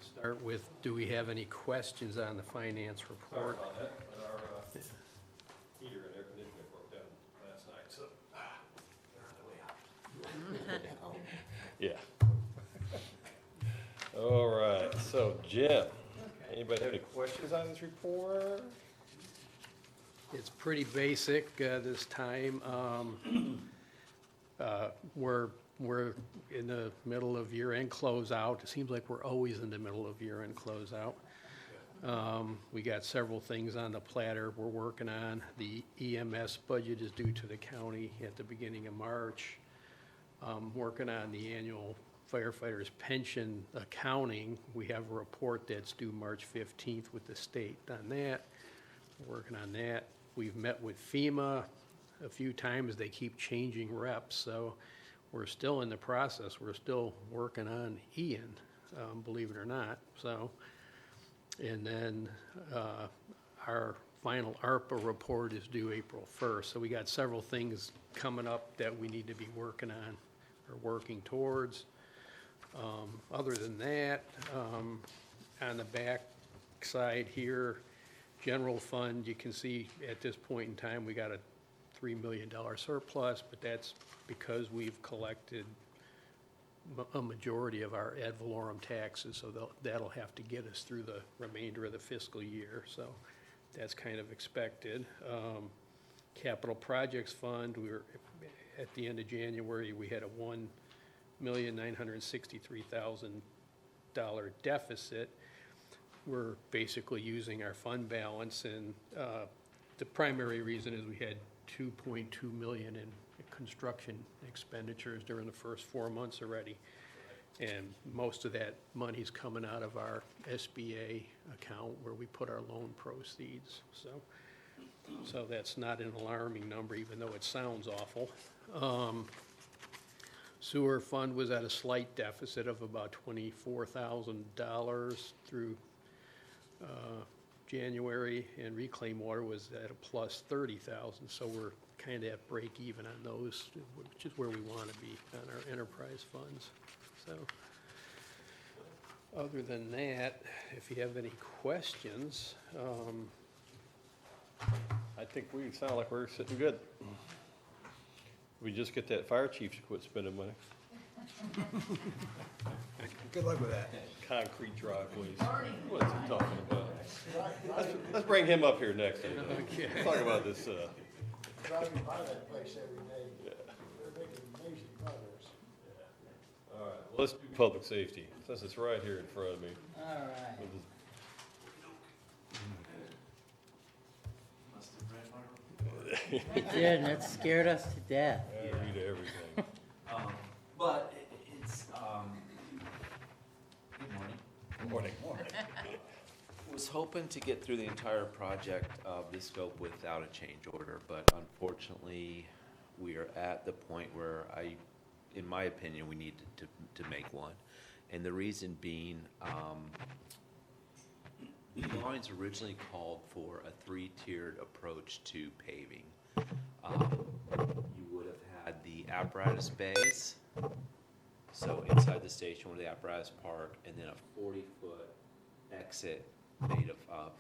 Start with, do we have any questions on the finance report? About that, but our heater and air conditioner broke down last night, so. Yeah. All right, so Jim, anybody have any questions on this report? It's pretty basic this time. We're in the middle of year-end closeout. It seems like we're always in the middle of year-end closeout. We got several things on the platter we're working on. The EMS budget is due to the county at the beginning of March. Working on the annual firefighters pension accounting. We have a report that's due March 15th with the state on that. We're working on that. We've met with FEMA a few times. They keep changing reps, so we're still in the process. We're still working on Ian, believe it or not. So, and then our final ARPA report is due April 1st. So we got several things coming up that we need to be working on or working towards. Other than that, on the back side here, general fund, you can see at this point in time, we got a $3 million surplus, but that's because we've collected a majority of our ad valorem taxes, so that'll have to get us through the remainder of the fiscal year, so that's kind of expected. Capital Projects Fund, we were, at the end of January, we had a $1,963,000 deficit. We're basically using our fund balance, and the primary reason is we had $2.2 million in construction expenditures during the first 4 months already. And most of that money's coming out of our SBA account where we put our loan proceeds. So So that's not an alarming number, even though it sounds awful. Sewer fund was at a slight deficit of about $24,000 through January, and reclaim water was at a plus 30,000. So we're kind of at break even on those, which is where we want to be on our enterprise funds. So other than that, if you have any questions, I think we sound like we're sitting good. We just get that fire chief to quit spending money. Good luck with that. Concrete driveways. What is he talking about? Let's bring him up here next. Okay. Let's talk about this, Driving by that place every day, they're making amazing progress. all right, well, let's do public safety, since it's right here in front of me. All right. We'll just- You did, and it scared us to death. I read everything. But it's, good morning. Morning. Was hoping to get through the entire project of this scope without a change order, but unfortunately, we are at the point where in my opinion, we need to make one. And the reason being, the drawings originally called for a 3-tiered approach to paving. You would have had the apparatus bays, so inside the station where the apparatus park, and then a 40-foot exit made of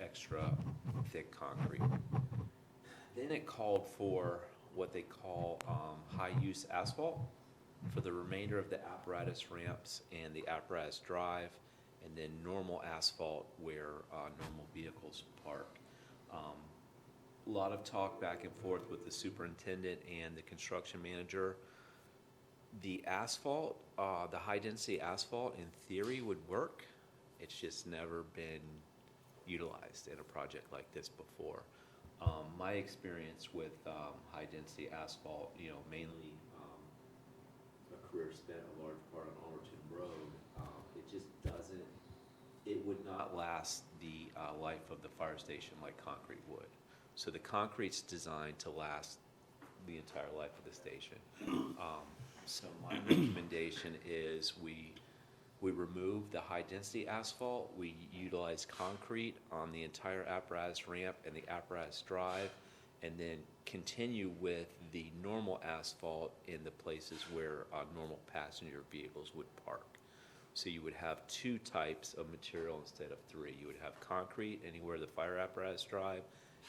extra thick concrete. Then it called for what they call high-use asphalt for the remainder of the apparatus ramps and the apparatus drive, and then normal asphalt where normal vehicles park. A lot of talk back and forth with the superintendent and the construction manager. The asphalt, the high-density asphalt, in theory would work. It's just never been utilized in a project like this before. My experience with high-density asphalt, mainly a career spent a large part on Alderton Road, it just doesn't, it would not last the life of the fire station like concrete would. So the concrete's designed to last the entire life of the station. So my recommendation is we remove the high-density asphalt, we utilize concrete on the entire apparatus ramp and the apparatus drive, and then continue with the normal asphalt in the places where normal passenger vehicles would park. So you would have 2 types of material instead of 3. You would have concrete anywhere the fire apparatus drive,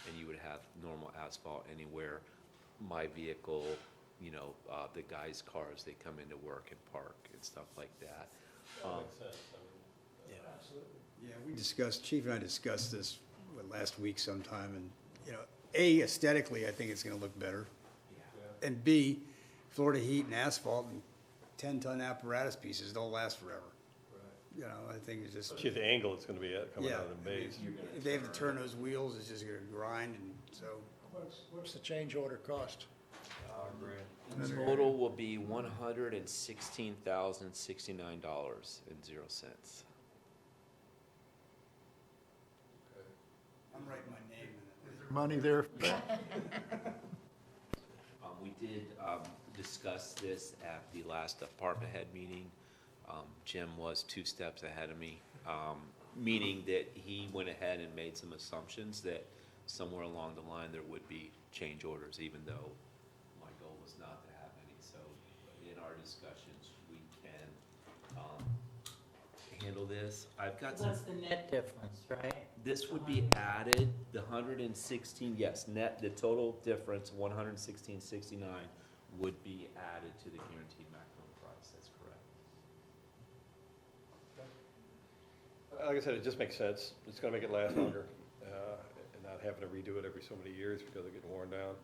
and you would have normal asphalt anywhere my vehicle, the guys' cars, they come into work and park and stuff like that. Yeah, we discussed, Chief and I discussed this last week sometime, and, A, aesthetically, I think it's gonna look better. Yeah. And B, Florida heat and asphalt and 10-ton apparatus pieces don't last forever. I think it's just, Especially the angle it's gonna be at coming yeah, out of the base. if they have to turn those wheels, it's just gonna grind, and so. What's the change order cost? Total will be $116,069.00. I'm writing my name in it. Money there? We did discuss this at the last department head meeting. Jim was 2 steps ahead of me, meaning that he went ahead and made some assumptions that somewhere along the line there would be change orders, even though my goal was not to have any. So in our discussions, we can handle this. I've got some. What's the net difference, right? This would be added, the 116, yes, net, the total difference, 116.69, would be added to the guaranteed maximum price, that's correct. Like I said, it just makes sense. It's gonna make it last longer, and not having to redo it every so many years because they're getting worn down.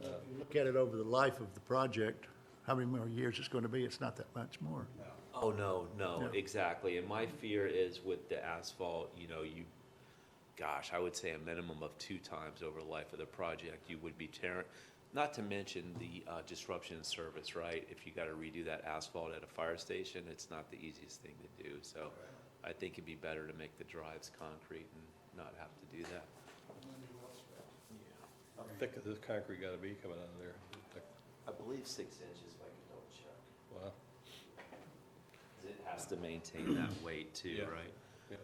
If you look at it over the life of the project, how many more years it's going to be, it's not that much more. Oh, no, Yeah. exactly, and my fear is with the asphalt, I would say a minimum of 2 times over the life of the project, you would be tearing, not to mention the disruption in service, right? If you gotta redo that asphalt at a fire station, it's not the easiest thing to do, so I think it'd be better to make the drives concrete and not have to do that. How thick is this concrete gotta be coming out of there? I believe 6 inches, if I can double check. Wow. 'Cause it has to maintain that weight too, Yeah. right? Yeah.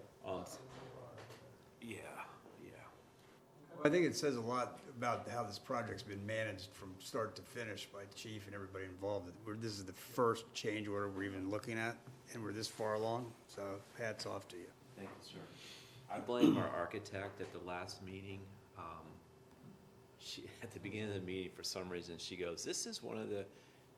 Yeah, yeah. I think it says a lot about how this project's been managed from start to finish by the chief and everybody involved. This is the first change order we're even looking at, and we're this far along, so hats off to you. Thank you, sir. I blame our architect at the last meeting. She, at the beginning of the meeting, for some reason, she goes, "This is one of the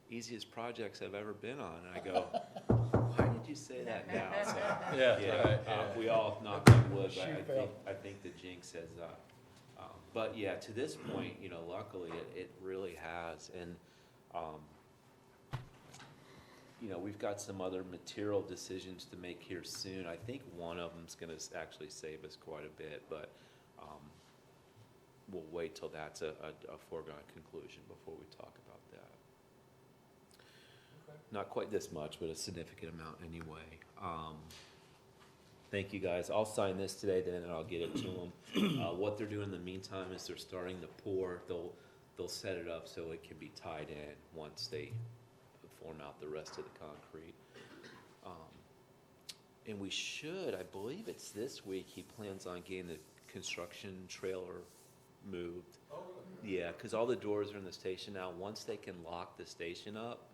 easiest projects I've ever been on." And I go, "Why did you say that now?" So, Yeah, right, we all knock on wood, but I think the jinx has, but yeah, to this point, you know, luckily it really has. And, you know, we've got some other material decisions to make here soon. I think one of them's gonna actually save us quite a bit, but, we'll wait till that's a foregone conclusion before we talk about that. Not quite this much, but a significant amount anyway. Thank you, guys. I'll sign this today, then, and I'll get it to them. What they're doing in the meantime is they're starting to pour. They'll set it up so it can be tied in once they form out the rest of the concrete. And we should, I believe it's this week, he plans on getting the construction trailer moved. Yeah, because all the doors are in the station now. Once they can lock the station up,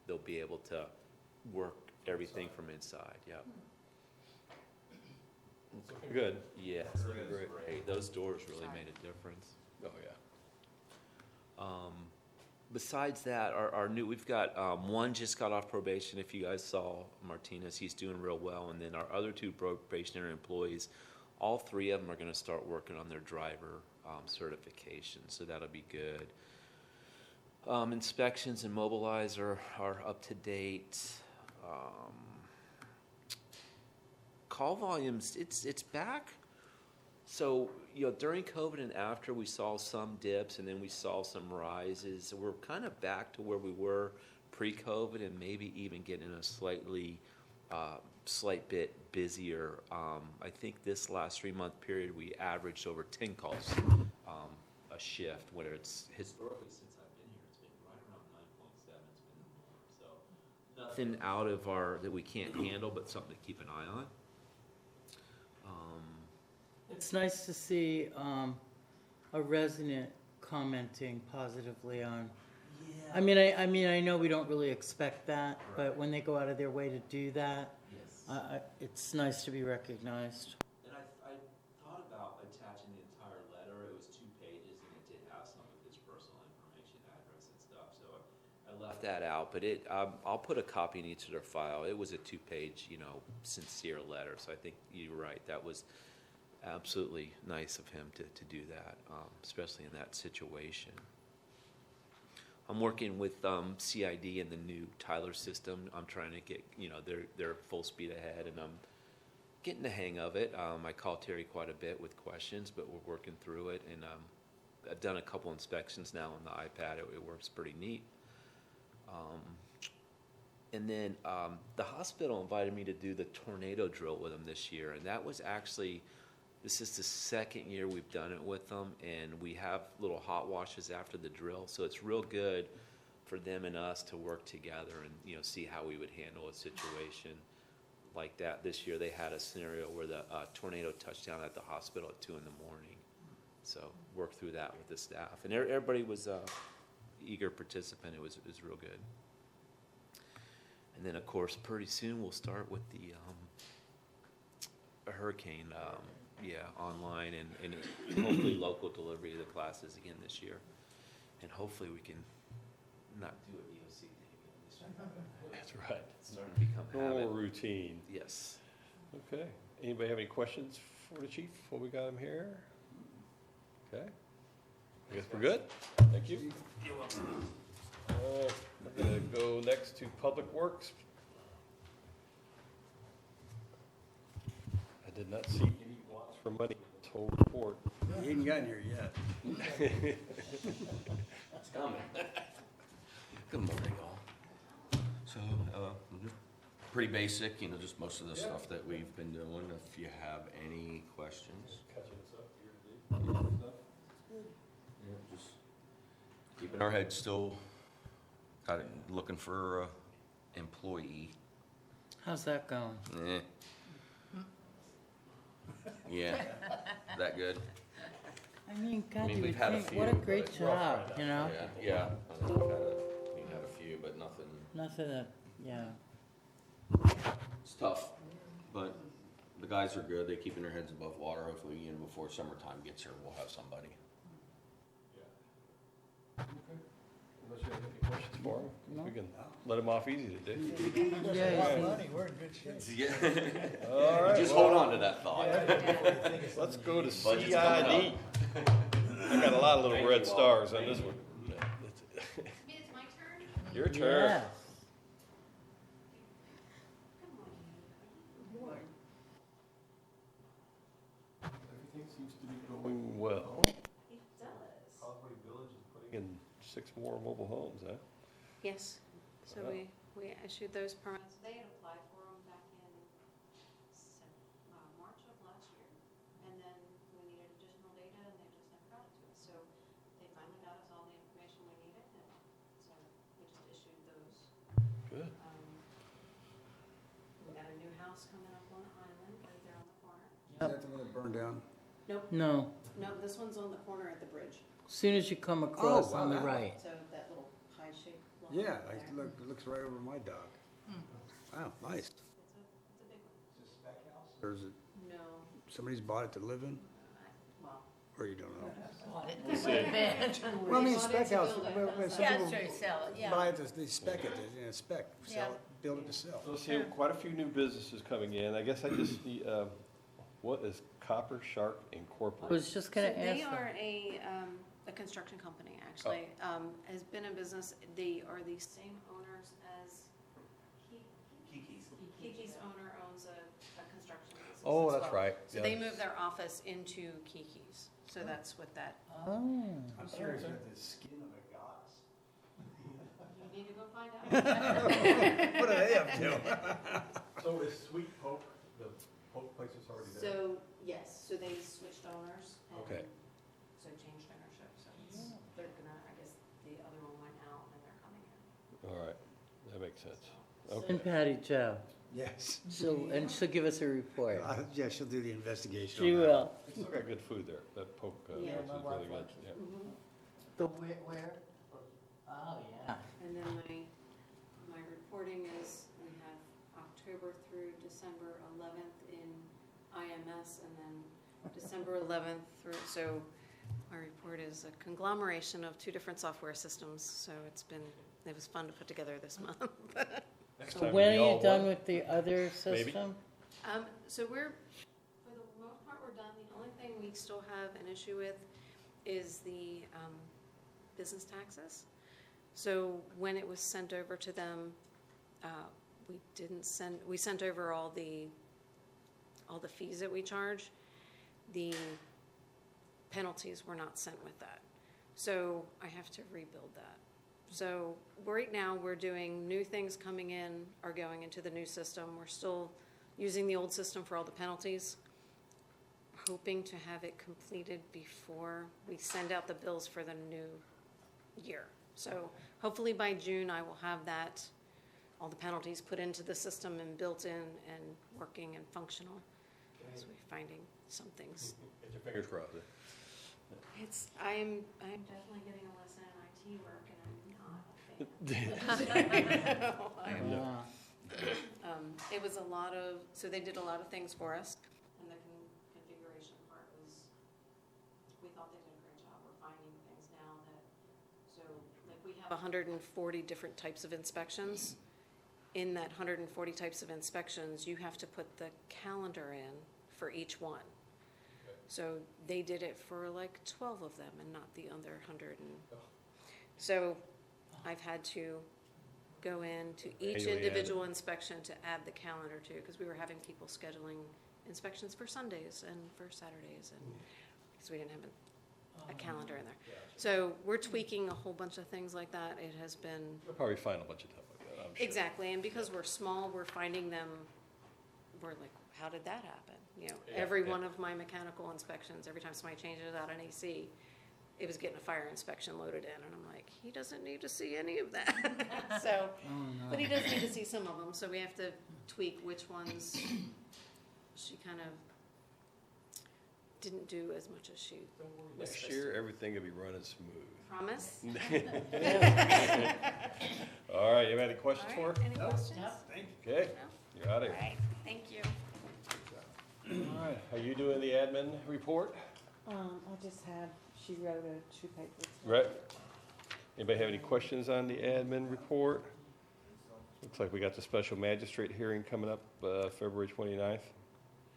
they'll be able to work everything from inside. Yep. Good. Yes, it was great. Those doors really made a difference. Oh, yeah. Besides that, our new, we've got, one just got off probation. If you guys saw Martinez, he's doing real well. And then our other 2 probationary employees, all 3 of them are gonna start working on their driver, certification, so that'll be good. Inspections and mobilize are up to date. Call volumes, it's back. So, you know, during COVID and after, we saw some dips and then we saw some rises. We're kind of back to where we were pre-COVID and maybe even getting a slight bit busier. I think this last 3-month period, we averaged over 10 calls a shift, where it's historically, since I've been here, it's been right around 9.7. It's been more. So nothing out of our, that we can't handle, but something to keep an eye on. It's nice to see a resident commenting positively on. I mean, I know we don't really expect that, but when they go out of their way to do that, Yes. it's nice to be recognized. And I thought about attaching the entire letter. It was 2 pages and it did have some of his personal information, address and stuff. So I left that out, but I'll put a copy in each of their file. It was a 2-page, you know, sincere letter. So I think you're right. That was absolutely nice of him to do that, especially in that situation. I'm working with CID and the new Tyler system. I'm trying to get, you know, they're full speed ahead, and I'm getting the hang of it. I call Terry quite a bit with questions, but we're working through it, and I've done a couple inspections now on the iPad. It works pretty neat. And then the hospital invited me to do the tornado drill with them this year, and that was actually, this is the 2nd year we've done it with them, and we have little hot washes after the drill, so it's real good for them and us to work together and, you know, see how we would handle a situation like that. This year they had a scenario where the tornado touched down at the hospital at 2 in the morning, so worked through that with the staff, and everybody was eager participant. It was real good. And then, of course, pretty soon we'll start with the hurricane, online and hopefully local delivery of the classes again this year. And hopefully we can not do an EOC thing again this year. That's right. It's starting to become Normal habit. routine. Yes. Okay. Anybody have any questions for the chief before we got him here? Okay. I guess we're good. Thank you. You're welcome. We're gonna go next to Public Works. I did not see any wants for money in this whole report. He ain't gotten here yet. It's coming. Good morning, all. So, just pretty basic, you know, just most of the stuff that we've been doing. If you have any questions. Catching us up here today. Just keeping our heads still, got it, looking for a employee. How's that going? Eh. Yeah, that good? I mean, God, mean, you we've would had a think, what a few, great but it's job, you know? Yeah, I know we've had a few, but nothing. Nothing that, yeah. It's tough, but the guys are good. They're keeping their heads above water. Hopefully, before summertime gets here, we'll have somebody. Unless you have any questions for him, we can let him off easy today. Yeah, Money, we're in good shape. Yeah. All right, Just well, hold on to that thought. let's go to Budget's coming CID. I got a lot of little Thank red you, stars on this one. It's my turn? Your turn. Yes. Everything seems to be going well. It does. Conway Village is putting in 6 more mobile homes, huh? Yes, so Wow. we issued those permits. They had applied for them back in March of last year, and then we needed additional data, and they just never got it to us. So they finally got us all the information we needed, and so we just issued those. Good. We got a new house coming up on the island, right there on the corner. Is that the one that burned down? No, No, this one's on the corner at the bridge, as soon as you come across wow, on the that- right. so that little pie shape. lot Yeah, there. it looks right over my dock. Wow, nice. It's a big one. Or is it, No, somebody's bought it to live in, well. or you don't know? Well, I mean, They spec bought it to house, build a when some Yeah, people sure, sell it, yeah. buy it, they spec it, spec, sell Yeah. it, build it to sell. So see, quite a few new businesses coming in. I guess I just need, what is Copper Shark I Incorporated? was just gonna So they ask are that. a construction company, actually. Has been in business, they are the same owners as Kiki's owner owns a construction business Oh, as that's well. right. So they moved their office into Kiki's, so that's what that, Oh, I'm curious about the skin of a goddess. you need to go find out. What are they up to? So is Sweet Poke, the Poke place is already there? So, yes, so they switched owners and Okay. so changed ownership, so they're gonna, I guess, the other one went out and they're coming in. All right, that makes sense. and Okay. Patty Jo, Yes. she'll give us a report. Yeah, she'll do the investigation She on that. will. They still got good food there. That Poke place Yeah. is really good. Yeah. The where? Oh, yeah. And then my reporting is, we have October through December 11th in IMS, and then December 11th through, so my report is a conglomeration of 2 different software systems, so it was fun to put together this month. Next So time when it'll be are all you done one. with the other Maybe. system? So for the most part, we're done. The only thing we still have an issue with is the business taxes. So when it was sent over to them, we sent over all the fees that we charge. The penalties were not sent with that. So I have to rebuild that. So right now, we're doing new things coming in, are going into the new system. We're still using the old system for all the penalties, hoping to have it completed before we send out the bills for the new year. So hopefully by June, I will have that, all the penalties put into the system and built in and working and functional. So we're finding some things. Get your fingers crossed. I'm definitely getting a lesson in IT work, and I'm not a fan. Ah. It was a lot of, so they did a lot of things for us, and the configuration part was, we thought they did a great job. We're finding things now that, so, like, we have 140 different types of inspections. In that 140 types of inspections, you have to put the calendar in for each one. So they did it for like 12 of them and not the other 100. So I've had to go in to each Manually add it. individual inspection to add the calendar to, because we were having people scheduling inspections for Sundays and for Saturdays, and because we didn't have a calendar in there. So we're tweaking a whole bunch of things like that. It has been, You'll probably find a bunch of stuff like that, I'm sure. exactly, and because we're small, we're finding them, we're like, how did that happen? You know, Every yeah. one of my mechanical inspections, every time somebody changes out an AC, it was getting a fire inspection loaded in, and I'm like, he doesn't need to see any of that. So, but he does need to see some of them, so we have to tweak which ones she kind of didn't do as much as she was Next supposed year, to. everything will be running smooth. Promise? All right, you have any questions All for right, her? any questions? Okay, No? you're out of All here. right, thank you. All right, are you doing the admin report? I just had, she wrote a 2 papers. Right. Anybody have any questions on the admin report? Looks like we got the special magistrate hearing coming up, February 29th.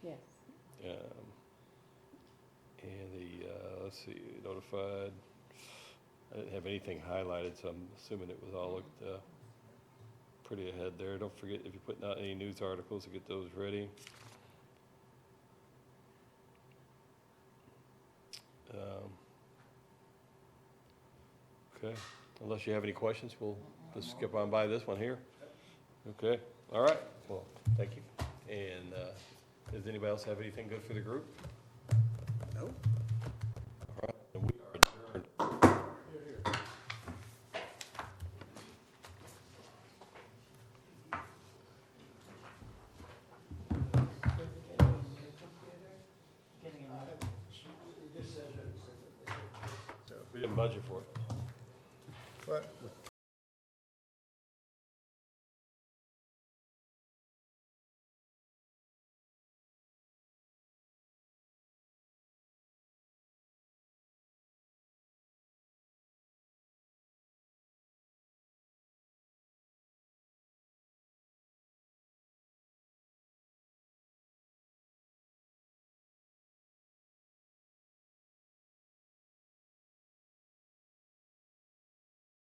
Yes. And the, let's see, notified, I didn't have anything highlighted, so I'm assuming it was all looked pretty ahead there. Don't forget, if you're putting out any news articles, to get those ready. Okay, unless you have any questions, we'll just skip on by this one here. Okay, all right, well, thank you. And does anybody else have anything good for the group? No? All right, and we are adjourned. We didn't budget for it. What?